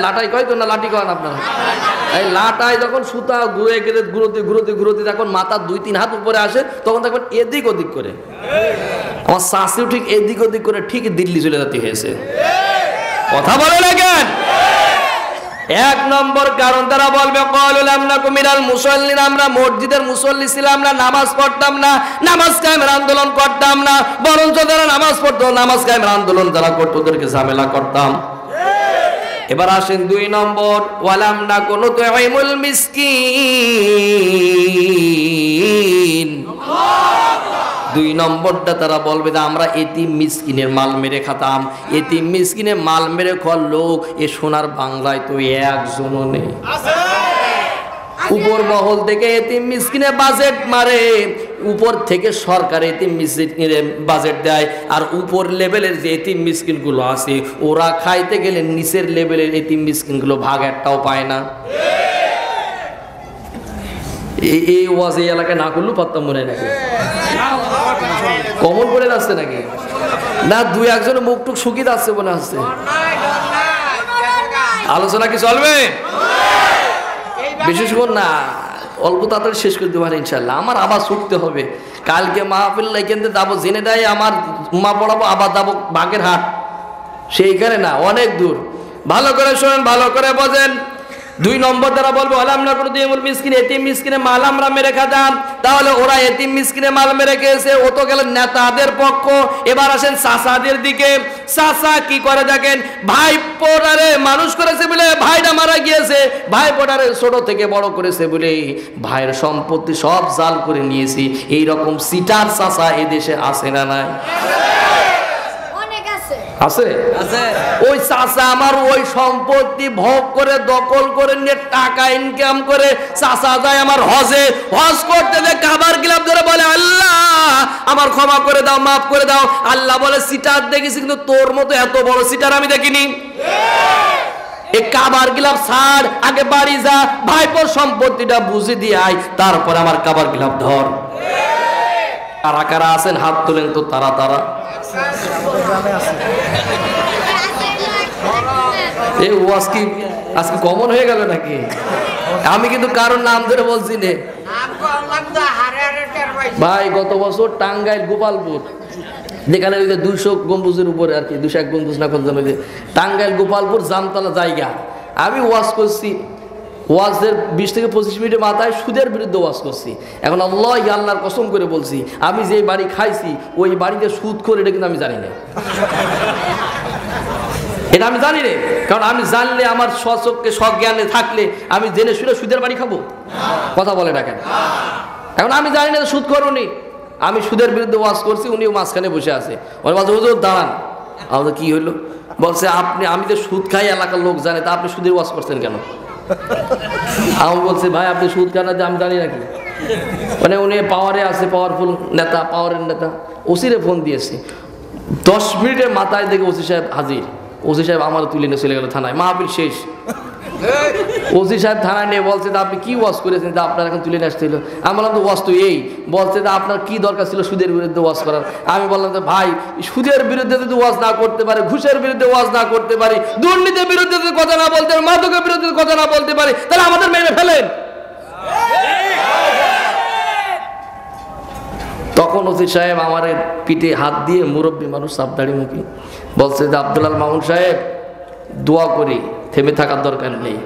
লাটাই কয় তো না লাঠি কন আপনারা, এই লাটাই যখন সুতা ঘুরে গেলে ঘুরোতে যখন মাথার 2-3 হাত উপরে আসে তখন দেখবেন এদিক ওদিক করে, আমার শাশুড়ি ঠিক এদিক ওদিক করে ঠিক দিল্লি চলে যেতে হয়েছে। কথা বলে না কেন? এক নম্বর কারণ তারা বলবে আমরা মসজিদের মুসল্লি ছিলাম না, নামাজ পড়তাম না, নামাজ কায়েমের আন্দোলন করতাম না, বরঞ্চ যারা নামাজ পড়তো নামাজ কায়েমের আন্দোলন যারা করতো ওদেরকে ঝামেলা করতাম। এবার আসেন 2 নম্বর, ওয়ালাম না কোনো তুইমুল মিসকিন। 2 নম্বরটা তারা বলবে যে আমরা এতিম মিসকিনের মাল মেরে খাতাম, এতিম মিসকিনের মাল মেরে খাওয়ার লোক এ সোনার বাংলায় তো একজনও নেই। উপর মহল থেকে এতিম মিসকিনে বাজেট মারে, উপর থেকে সরকার এতিম মিসকিনে বাজেট দেয়, আর উপর লেভেলের যে এতিম মিসকিনগুলো আছে ওরা খাইতে গেলে নিচের লেভেলের এতিম মিসকিনগুলো ভাগ একটাও পায় না। এই ওয়াজ এই এলাকায় না করলেও পারতাম মনে নাকি কমন করে আসছে নাকি না? 2-1 মুখ টুক শুকিয়ে আসছে মনে আসছে। আলোচনা কি চলবে? বিশেষ করে না, অল্প তাড়াতাড়ি শেষ করতে পারে ইনশাল্লাহ। আমার আবার ছুটতে হবে, কালকে মাহফিল এখান থেকে যাবো জেনে দেয়, আমার মা পড়াবো, আবার যাবো বাগেরহাট, সেইখানে না অনেক দূর। ভালো করে শোনেন, ভালো করে বোঝেন। 2 নম্বর দ্বারা বলবো আমরা কোনো দিমুল মিসকিন এতিম মিসকিনে মাল আমরা মেরে খাতাম, তাহলে ওরা এতিম মিসকিনে মাল মেরে খেয়েছে, ও তো গেলেন নেতাদের পক্ষ। এবার আসেন চাচাদের দিকে। চাচা কি করে দেখেন, ভাই পোড়ারে মানুষ করেছে বলে ভাইটা মারা গিয়েছে, ভাই পোড়ারে ছোট থেকে বড় করেছে বলে ভাইয়ের সম্পত্তি সব জাল করে নিয়েছি, এইরকম সিটার চাচা এদেশে আছে না নাই? আছে আছে। ওই চাচা আমার ওই সম্পত্তি ভোগ করে দখল করে নিয়ে টাকা ইনকাম করে চাচা যায় আমার হজ করতে যে কাবার গিলাফ ধরে বলে আল্লাহ আমার ক্ষমা করে দাও, মাফ করে দাও। আল্লাহ বলে সিটার দেখেছি কিন্তু তোর মতো এত বড় সিটার আমি দেখিনি। এই কাবার গিলাফ ছাড়, আগে বাড়ি যা, ভাইপোর সম্পত্তিটা বুঝে দিয়ে আয়, তারপর আমার কাবার গিলাফ ধর। কারা কারা আছেন হাত তোলেন তো তারা তারা। এই ওয়াজ কি আজকে কমন হয়ে গেল নাকি? আমি কিন্তু কারোর নাম ধরে বলছি না ভাই। গত বছর টাঙ্গাইল গোপালপুর যেখানে 200 গম্বুজের উপরে আর কি, 201 গম্বুজ না কোন জানো, টাঙ্গাইল গোপালপুর জামতলা জায়গা আমি ওয়াজ করছি। ওয়াজের 20 থেকে 25 মিনিটের মাথায় সুদের বিরুদ্ধে ওয়াজ করছি। এখন আল্লাহর কসম করে বলছি, আমি যে বাড়ি খাইছি ওই বাড়িতে সুদ করে, এটা কিন্তু আমি জানি না, এটা আমি জানি না। কারণ আমি জানলে আমার স্বচক্ষে স্বজ্ঞানে থাকলে আমি জেনে শুনে সুদের বাড়ি খাবো? কথা বলে না কেন? এখন আমি জানি না সুদ করুনি, আমি সুদের বিরুদ্ধে ওয়াজ করছি, উনিও মাঝখানে বসে আছে। ওর মাঝে হুজুর দাঁড়ান, আমাদের কি হইলো? বলছে আমি তো সুদ খাই, এলাকার লোক জানে, তা আপনি সুদের ওয়াজ করছেন কেন? আমি বলছি ভাই আপনি সুদ খান না, আমি জানি নাকি? মানে উনি পাওয়ারে আছে, পাওয়ারফুল নেতা, পাওয়ারের নেতা। ওসিরে ফোন দিয়েছি, 10 মিনিটের মাথায় দেখে ওসি সাহেব হাজির। ওসি সাহেব আমার তুলে নিয়ে চলে গেল থানায়, মাহফিল শেষ। ওসি সাহেব থানায় নিয়ে বলছে যে আপনি কি ওয়াজ করেছেন, তা আপনার এখন তুলে নিয়ে আসতে হলো। আমি বললাম তো ওয়াজ তো এই। বলছে যে আপনার কি দরকার ছিল সুদের বিরুদ্ধে ওয়াজ করার? আমি বললাম যে ভাই সুদের বিরুদ্ধে যদি ওয়াজ না করতে পারে, ঘুষের বিরুদ্ধে ওয়াজ না করতে পারি, দুর্নীতির বিরুদ্ধে যদি কথা না বলতে পারি, মাদকের বিরুদ্ধে কথা না বলতে পারি, তাহলে আমাদের মেরে ফেলেন। তখন ওসি সাহেব আমার পিঠে হাত দিয়ে, মুরব্বী মানুষ, সাবধানী মুখী, বলছে যে আব্দুল আল মামুন সাহেব দোয়া করি, থেমে থাকার দরকার নেই,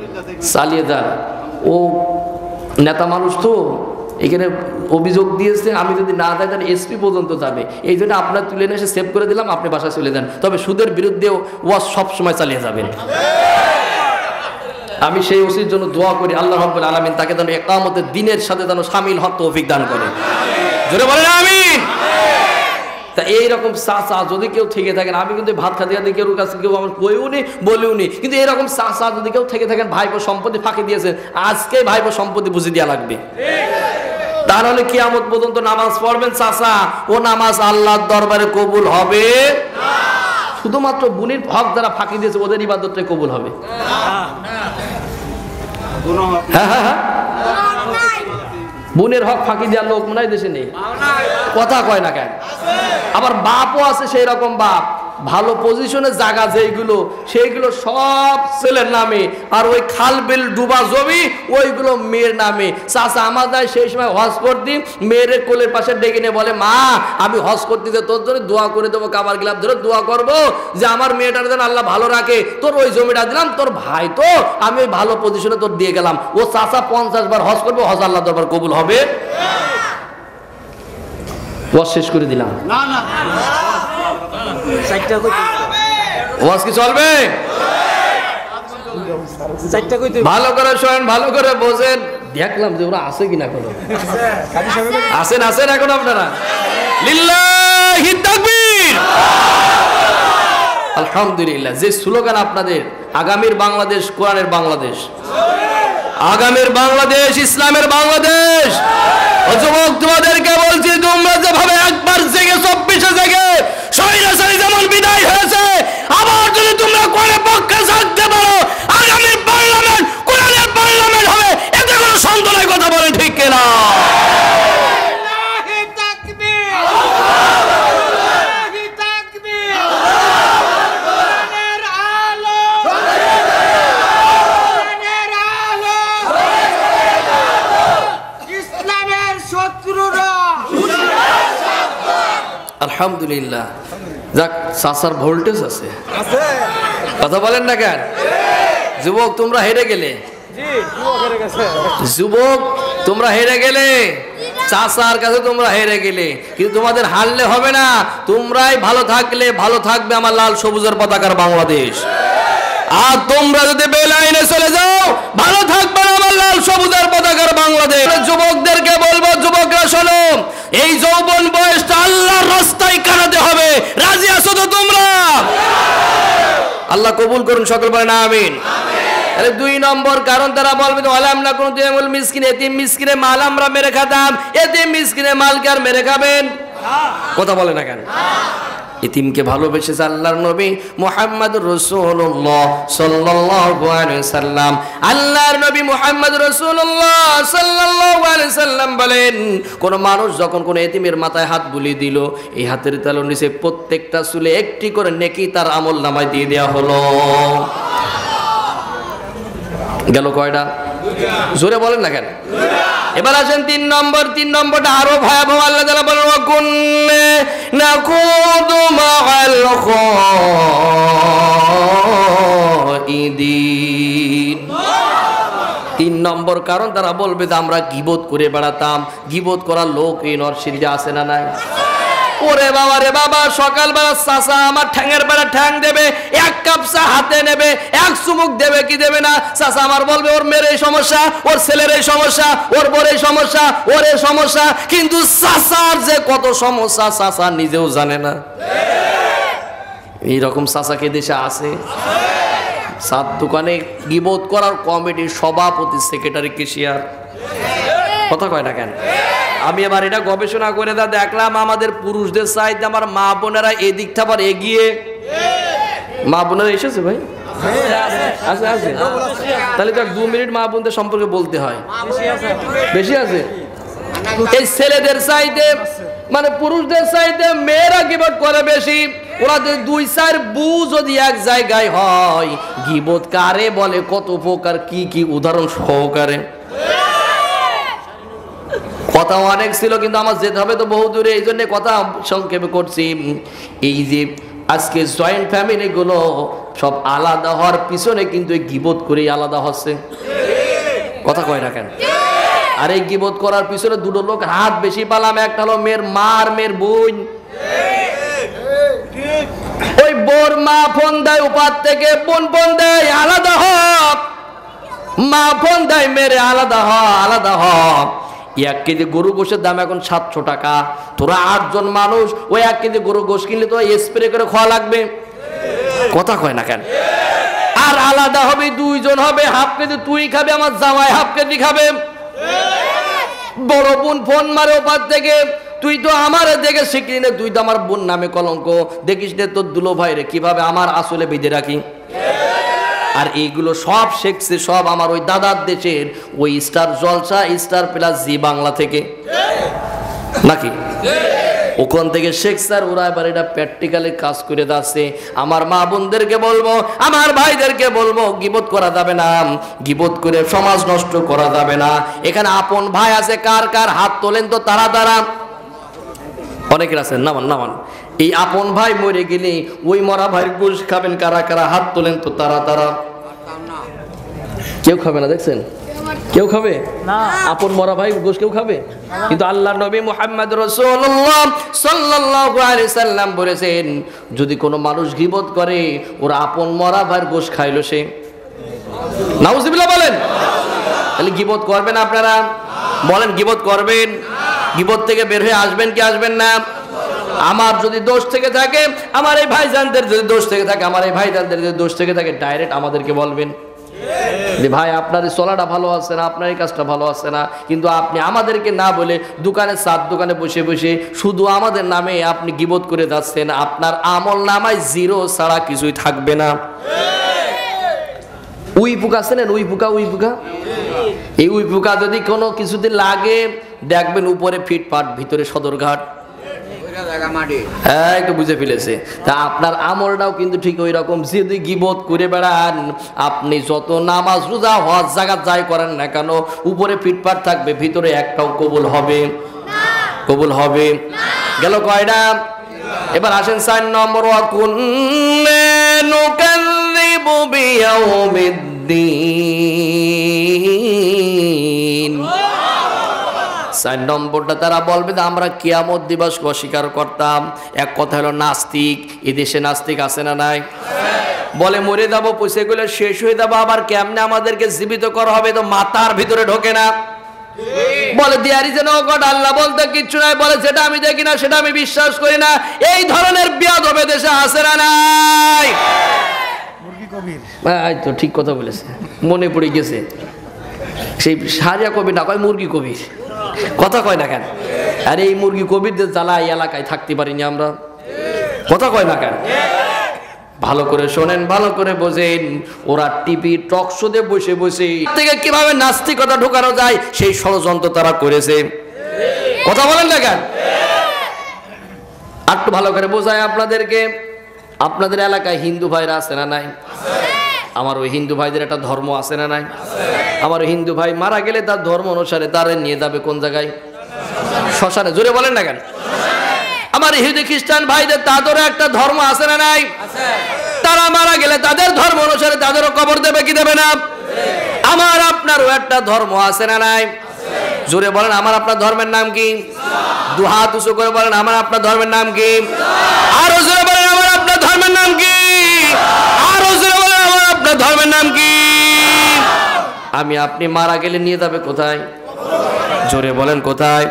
চালিয়ে যান। ও নেতা মানুষ তো, এখানে অভিযোগ দিয়েছে, আমি যদি না যাই তাহলে এসপি পর্যন্ত যাবে। এই জন্য আপনার তুলে নিয়ে এসে সেভ করে দিলাম, আপনি বাসায় চলে যান। তবে সুদের বিরুদ্ধেও ওয়াজ সবসময় চালিয়ে যাবেন। আমি সেই ওসির জন্য দোয়া করি, আল্লাহ রাব্বুল আলামিন তাকে যেন ইকামতের দিনের সাথে যেন শামিল হওয়ার তৌফিক দান করে। জোরে বলেন আমিন। তা এইরকম চাচা যদি কেউ থেকে থাকেন, আমি কিন্তু ভাত খাতে খাতে কেউ কাছে কেউ আমার কইও নি, বলেও নি, কিন্তু এরকম চাচা যদি কেউ থেকে থাকেন, ভাইপো সম্পত্তি ফাঁকি দিয়েছেন, আজকে ভাইপো সম্পত্তি বুঝে দেওয়া লাগবে। তাহলে কিয়ামত পর্যন্ত নামাজ পড়বেন চাচা, ও নামাজ আল্লাহর দরবারে কবুল হবে না। শুধুমাত্র বুনির হক যারা ফাঁকি দিয়েছে ওদের ইবাদতটাই কবুল হবে। হ্যাঁ হ্যাঁ হ্যাঁ, বোনের হক ফাঁকি দেওয়ার লোক মনে হয় দেশে নেই, কথা কয় না কেন? আবার বাপও আছে সেই রকম বাপ, ভালো পজিশনে জায়গা যেইগুলো সেইগুলো সব ছেলের নামে, আর ওই খাল বিল ডুবা জমি ওইগুলো মেয়ের নামে। চাচা আমার যায় সেই সময় হজ করতে, মেয়ের কোলের পাশে ডেকে নিয়ে বলে, মা আমি হজ করতে তোর জন্য দোয়া করে দেবো, কাবার গিলাপ ধরে দোয়া করবো যে আমার মেয়েটার যেন আল্লাহ ভালো রাখে, তোর ওই জমিটা দিলাম, তোর ভাই তো আমি ওই ভালো পজিশনে তোর দিয়ে গেলাম। ও চাচা 50 বার হজ করবো, হজ আল্লাহ দরবার কবুল হবে? ওয়াজ শেষ করে দিলাম। না না, ওয়াজ কি চলবে? ভালো করে শোনেন, ভালো করে বোঝেন। দেখলাম যে ওরা আছে কিনা, কোনো আছেন আছেন এখন আপনারা? লিল্লাহি তাকবীর, আলহামদুলিল্লাহ। যে স্লোগান আপনাদের, আগামীর বাংলাদেশ কোরআনের বাংলাদেশ, আগামীর বাংলাদেশ ইসলামের বাংলাদেশ। যুবক তোমাদেরকে বলছি, তোমরা যেভাবে একবার জেগে 24-এ জেগে স্বৈরাচারী যেমন বিদায় হয়েছে, আবার যদি তোমরা কোরআনের পক্ষে থাকতে পারো, আগামীর পার্লামেন্ট কোরআনের পার্লামেন্ট হবে, এতে কোনো সন্দেহ নাই। কথা বলে ঠিক কিনা? আলহামদুলিল্লাহ, যাক চাচার ভোল্টেজ আছে, কথা বলেন না কেন? যুবক তোমরা হেরে গেলে, যুবক তোমরা হেরে গেলে, চাচার কাছে তোমরা হেরে গেলে, কিন্তু তোমাদের হারলে হবে না। তোমরাই ভালো থাকলে ভালো থাকবে আমার লাল সবুজের পতাকার বাংলাদেশ। আর তোমরা যদি বেলাইনে চলে যাও, ভালো থাকবে না আমার লাল সবুজের পতাকার বাংলাদেশ। যুবকদেরকে বলবো, যুবকরা শোনো, এই যৌবন বয়সটা আল্লাহর রাস্তায় কাটাতে হবে। রাজি আছো তো তোমরা? আল্লাহ কবুল করুন, সকল বলেন আমিন। আরে 2 নম্বর কারণ তারা বলবে, ওয়ালাম না কোন তুয়ামুল মিসকিন, এতিম মিসকিনে মাল আমরা মেরে খাতাম, এতিম মিসকিনে মাল কি আর মেরে খাবেন? কথা বলে না কেন? এতিমকে ভালোবেসেছে আল্লাহর নবী মুহাম্মদুর রাসূলুল্লাহ সাল্লাল্লাহু আলাইহি সাল্লাম। আল্লাহর নবী মুহাম্মদুর রাসূলুল্লাহ সাল্লাল্লাহু আলাইহি সাল্লাম বলেন, কোন মানুষ যখন কোন এতিমের মাথায় হাত বুলিয়ে দিল, এই হাতের তালুর নিচে প্রত্যেকটা চুলে একটি করে নেকি তার আমলনামায় দিয়ে দেওয়া হলো। গেল কয়টা? জোরে বলেন না কেন? এবার আসেন 3 নম্বর। 3 নম্বরটা আরো ভয়াবহ। আল্লাহ তাআলা বলেন, ওয়া কুন্না নাকুদু মা'আল খাইদিন। 3 নম্বর কারণ তারা বলবে যে আমরা গীবত করে বেড়াতাম। গীবত করার লোক এই নরসিংদীতে আছে না নাই? ওরে বাবা রে বাবা, সকালবেলা চাচা আমার ঠ্যাঙের বেড়া ঠ্যাং দেবে, 1 কাপ চা হাতে নেবে, 1 চুমুক দেবে কি দেবে না? চাচা আমার বলবে ওর মেয়ের এই সমস্যা, ওর ছেলের এই সমস্যা, ওর বউর এই সমস্যা, ওর এই সমস্যা। কিন্তু চাচার যে কত সমস্যা চাচা নিজেও জানে না। এইরকম চাচাকে দেশে আছে? সাত দোকানে গিবত করার কমিটির সভাপতি, সেক্রেটারি, কেশিয়ার। কথা কয় না কেন? আমি এবার এটা গবেষণা করে দেখলাম আমাদের পুরুষদের চাইতে আমার মা বোনেরা এদিকটা আবার এগিয়ে। মা বোনেরা এসেছে ভাই? আছে আছে। তাহলে তো 2 মিনিট মা বোনদের সম্পর্কে বলতে হয়। বেশি আছে? এই ছেলেদের চাইতে মানে পুরুষদের চাইতে মেয়েরা গিবত করে বেশি। ওরা 2-4 বউ যদি এক জায়গায় হয়, গিবত কারে বলে, কত প্রকার, কি কি উদাহরণ সহকারে। কথা অনেক ছিল কিন্তু আমার যেতে হবে তো বহু দূরে, এই জন্য কথা সংক্ষেপে করছি। এই যে আজকে জয়েন্ট ফ্যামিলি গুলো সব আলাদা হওয়ার পিছনে কিন্তু এই গিবত করেই আলাদা হচ্ছে। কথা কয় না কেন? আর এই গিবত করার পিছনে দুটো লোক হাত বেশি পালাম। একটা হলো মেয়ের মা আর মেয়ের বোন। ওই বোর মা ফোন দেয় উপার থেকে, বোন ফোন দেয় আলাদা হ, মা ফোন দেয় মেরে আলাদা হ, আলাদা হ। 1 কেজি গরু গোশের দাম এখন 700 টাকা। তোরা 8 জন মানুষ, ওই 1 কেজি গরু গোশ কিনলে তো স্প্রে করে খাওয়া লাগবে। কথা কয় না কেন? আর আলাদা হবে, 2 জন হবে, হাফ কেজি তুই খাবে, আমার জামাই হাফ কেজি খাবে। বড় বোন ফোন মারে ওপার থেকে, তুই তো আমার দেখে শিখলি না, তুই তো আমার বোন নামে কলঙ্ক, দেখিস না তোর দুলো ভাইরে কিভাবে আমার আসলে বেঁধে রাখি। আর এইগুলো সব শিখছে সব আমার ওই দাদার দেশের ওই স্টার জলসা, স্টার প্লাস জি বাংলা থেকে নাকি, ওখান থেকে শিখছে। আর ওরা এবার এটা প্র্যাকটিক্যালি কাজ করে যাচ্ছে। আমার মা বোনদেরকে বলবো, আমার ভাইদেরকে বলবো, গিবত করা যাবে না, গিবত করে সমাজ নষ্ট করা যাবে না। এখানে আপন ভাই আছে, কার কার হাত তোলেন তো তারা তারা। অনেকের আছেন, নামান নামান। এই আপন ভাই মরে গেলে ওই মরা ভাইয়ের গোশ খাবেন কারা কারা, হাত তোলেন তো তারা তারা। কেউ খাবে না, দেখছেন? কেউ খাবে না? আপন মরা ভাই গোশ কেউ খাবে? কিন্তু আল্লাহ নবী মুহাম্মদ রাসূলুল্লাহ সাল্লাল্লাহু আলাইহি সাল্লাম বলেছেন, যদি কোনো মানুষ গীবত করে ওর আপন মরা ভাইয়ের গোশ খাইলো সে। নাউজুবিল্লাহ বলেন। তাহলে গীবত করবেন আপনারা? বলেন গীবত করবেন? গীবত থেকে বের হয়ে আসবেন কি আসবেন না? আমার যদি দোষ থেকে থাকে, আমার এই ভাইজানদের যদি দোষ থেকে থাকে, আমার এই ভাইজানদের যদি দোষ থেকে থাকে, ডাইরেক্ট আমাদেরকে বলবেন যে ভাই আপনার এই চলাটা ভালো আছে না, আপনার এই কাজটা ভালো আছে না। কিন্তু আপনি আমাদেরকে না বলে দোকানে সাত দোকানে বসে বসে শুধু আমাদের নামে আপনি গীবত করে যাচ্ছেন, আপনার আমল নামায় 0 ছাড়া কিছুই থাকবে না। উই পোকা আছে না, উই পোকা, উই পোকা। এই উই পোকা যদি কোনো কিছুতে লাগে দেখবেন উপরে ফিটফাট, ভিতরে সদরঘাট। হ্যাঁ, একটু বুঝে ফেলেছে। তা আপনার আমলটাও কিন্তু ঠিক ওই রকম। যদি গীবত করে বেড়ান, আপনি যত নামাজ রোজা হজ জাকাত যাই করেন না কেন, উপরে ফিটফাট থাকবে, ভিতরে একটাও কবুল হবে? কবুল হবে? গেল কয়টা? এবার আসেন 4 নম্বর। নুকাযযিবু বিয়াউমিদ্দিন। 4 নম্বরটা তারা বলবে যে আমরা কিয়ামত দিবস অস্বীকার করতাম। এক কথা হলো নাস্তিক। এদেশে নাস্তিক আছে না নাই? বলে মরে যাবো, পয়সা গুলো শেষ হয়ে যাবো, আবার কেমনে আমাদেরকে জীবিত করা হবে, তো মাথার ভিতরে ঢোকে না। বলে দিয়ারি যেন গড, আল্লাহ বলতে কিচ্ছু নাই, বলে যেটা আমি দেখি না সেটা আমি বিশ্বাস করি না। এই ধরনের বিয়াদব দেশে আছে না নাই? তো ঠিক কথা বলেছে, মনে পড়ে গেছে সেই সারিয়া কবির না কয় মুরগি কবির। কথা কয় না কেন? আরে এই মুরগি কবিরদের জ্বালা এই এলাকায় থাকতে পারিনি আমরা। কথা কয় না কেন? ভালো করে শোনেন, ভালো করে বোঝেন। ওরা টিভি টক শোতে বসে বসে থেকে কিভাবে নাস্তিকতা ঢোকানো যায় সেই ষড়যন্ত্র তারা করেছে। কথা বলেন না কেন? আর একটু ভালো করে বোঝায় আপনাদেরকে। আপনাদের এলাকায় হিন্দু ভাইরা আছে না নাই? আমার ওই হিন্দু ভাইদের একটা ধর্ম আছে না নাই? আমার ওই হিন্দু ভাই মারা গেলে তার ধর্ম অনুসারে তারা নিয়ে যাবে কোন জায়গায়? শ্মশানে। জোরে বলেন না কেন? আমার ইহুদি খ্রিস্টান ভাইদের তাদেরও একটা ধর্ম আছে না নাই? তারা মারা গেলে তাদের ধর্ম অনুসারে তাদেরও কবর দেবে কি দেবে না? আমার আপনারও একটা ধর্ম আছে না নাই? জোরে বলেন, আমার আপনার ধর্মের নাম কি? 2 হাত উঁচু করে বলেন, আমার আপনার ধর্মের নাম কি? আরো জোরে বলেন, আমার আপনার ধর্মের নাম কি? আরো জোরে বলেন, আমার আপনার ধর্মের নাম কি? আমি আপনি মারা গেলে নিয়ে যাবে কোথায়? জোরে বলেন কোথায়?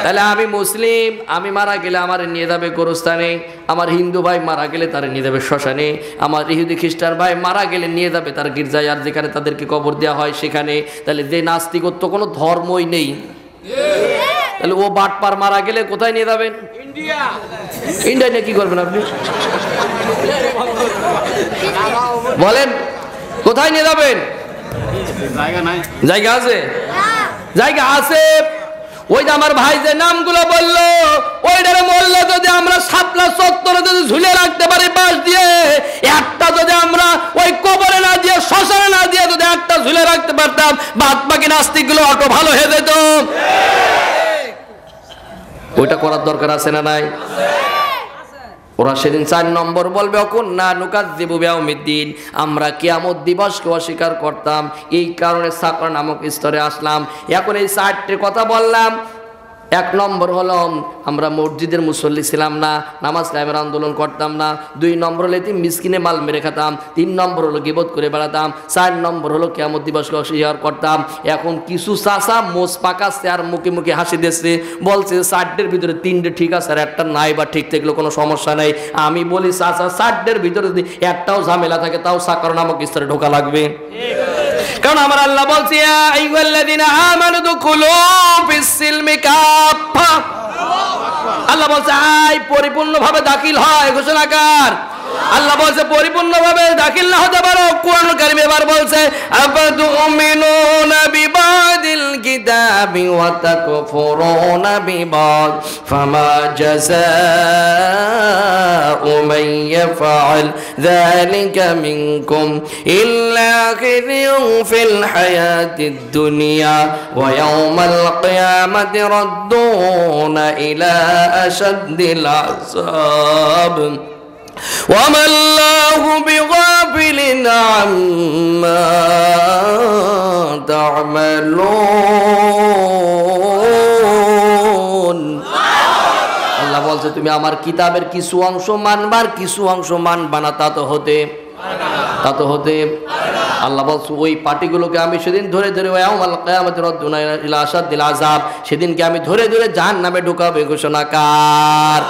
তাহলে আমি মুসলিম, আমি মারা গেলে আমার নিয়ে যাবে গোরস্থানে, আমার হিন্দু ভাই মারা গেলে তার নিয়ে যাবে শ্মশানে, আমার ইহুদি খ্রিস্টান ভাই মারা গেলে নিয়ে যাবে তার গির্জায়, আর যেখানে তাদেরকে কবর দেওয়া হয় সেখানে। তাহলে যে নাস্তিকত্ব কোনো ধর্মই নেই, তাহলে ও বাটপার মারা গেলে কোথায় নিয়ে যাবেন? ইন্ডিয়া নিয়ে কি করবেন আপনি বলেন? কোথায় নিয়ে যাবেন? জায়গা আছে, জায়গা আছে। ওই যে আমার ভাই যে নামগুলো বললো, ওইটারে বললো যদি আমরা শাপলা চত্বরে যদি ঝুলে রাখতে পারি বাঁশ দিয়ে, একটা যদি আমরা ওই কবরে না দিয়ে শ্মশানে না দিয়ে যদি একটা ঝুলে রাখতে পারতাম, বাদ বাকি নাস্তিকগুলো অত ভালো হয়ে যেত। ওইটা করার দরকার আছে না নাই? ওরা সেদিন 4 নম্বর বলবে অকুন্না নুকাযযিবু বিয়াউমিদ্দিন, আমরা কিয়ামত দিবসকে অস্বীকার করতাম, এই কারণে সাকরা নামক স্তরে আসলাম। এখন এই 4টে কথা বললাম। 1 নম্বর হলো আমরা মসজিদের মুসল্লি ছিলাম না, নামাজ কায়েমের আন্দোলন করতাম না। 2 নম্বর হলো এতিম মিসকিনে মাল মেরে খেতাম। 3 নম্বর হলো গীবত করে বেড়াতাম। 4 নম্বর হলো কিয়ামত দিবসকে অস্বীকার করতাম। এখন কিছু চাচা মোজ পাকাচ্ছে আর মুখে মুখে হাসি দিচ্ছে, বলছে 4টের ভিতরে 3টে ঠিক আছে আর একটা নাই, বা ঠিক থাকলে কোনো সমস্যা নেই। আমি বলি চাচা 4টের ভিতরে যদি একটাও ঝামেলা থাকে তাও সাকরা নামক স্তরে ঢোকা লাগবে। কারণ আমার আল্লাহ বলছে ইয়া আইয়ুহাল্লাযীনা আমানু দুখুলু ফিস-সিলমি কাফা। আল্লাহ বলছে আই পরিপূর্ণভাবে দাখিল হয় ঘোষণাকার। আল্লাহ বলছে পরিপূর্ণভাবে দাখিল না হতে পারো। কোরআন কারীম এবার বলছে আফাতুমিনুনা বিবাদিল কিতাবি ওয়া তাকফুরুনা বিবাদ ফামা জাযাউ মান ইয়াফআল যালিকা মিনকুম ইল্লা খিযুন ফিল হায়াতিদ দুনিয়া ওয়া ইয়াওমাল কিয়ামাতি রাদ্দুনা ইলা আশাদ্দিল আযাব وما الله بغافل عما تعملون। আল্লাহ বলছে তুমি আমার কিতাবের কিছু অংশ মানবার কিছু অংশ মানবা না, তা তো হতে আল্লাহ বলছে ওই পার্টিগুলোকে আমি সেদিন ধরে ধরে ইয়াউমাল কিয়ামাতি রাদ্দুনা ইলা আশাদ্দিল আযাব, সেদিনকে আমি ধরে ধরে জাহান্নামে ঢুকাবো ঘোষণাকার।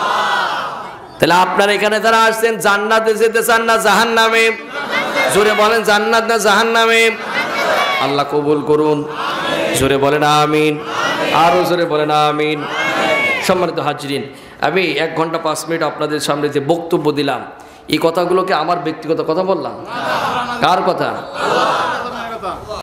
তাহলে আপনারা এখানে যারা আসছেন জান্নাতে যেতে চান না জাহান্নামে? জোরে বলেন জান্নাত না জাহান্নামে? আল্লাহ কবুল করুন, জোরে বলেন আমিন, আরো জোরে বলেন আমিন। সম্মানিত হাজিরিন, আমি 1 ঘন্টা 5 মিনিট আপনাদের সামনে যে বক্তব্য দিলাম, এই কথাগুলোকে আমার ব্যক্তিগত কথা বললাম? কার কথা?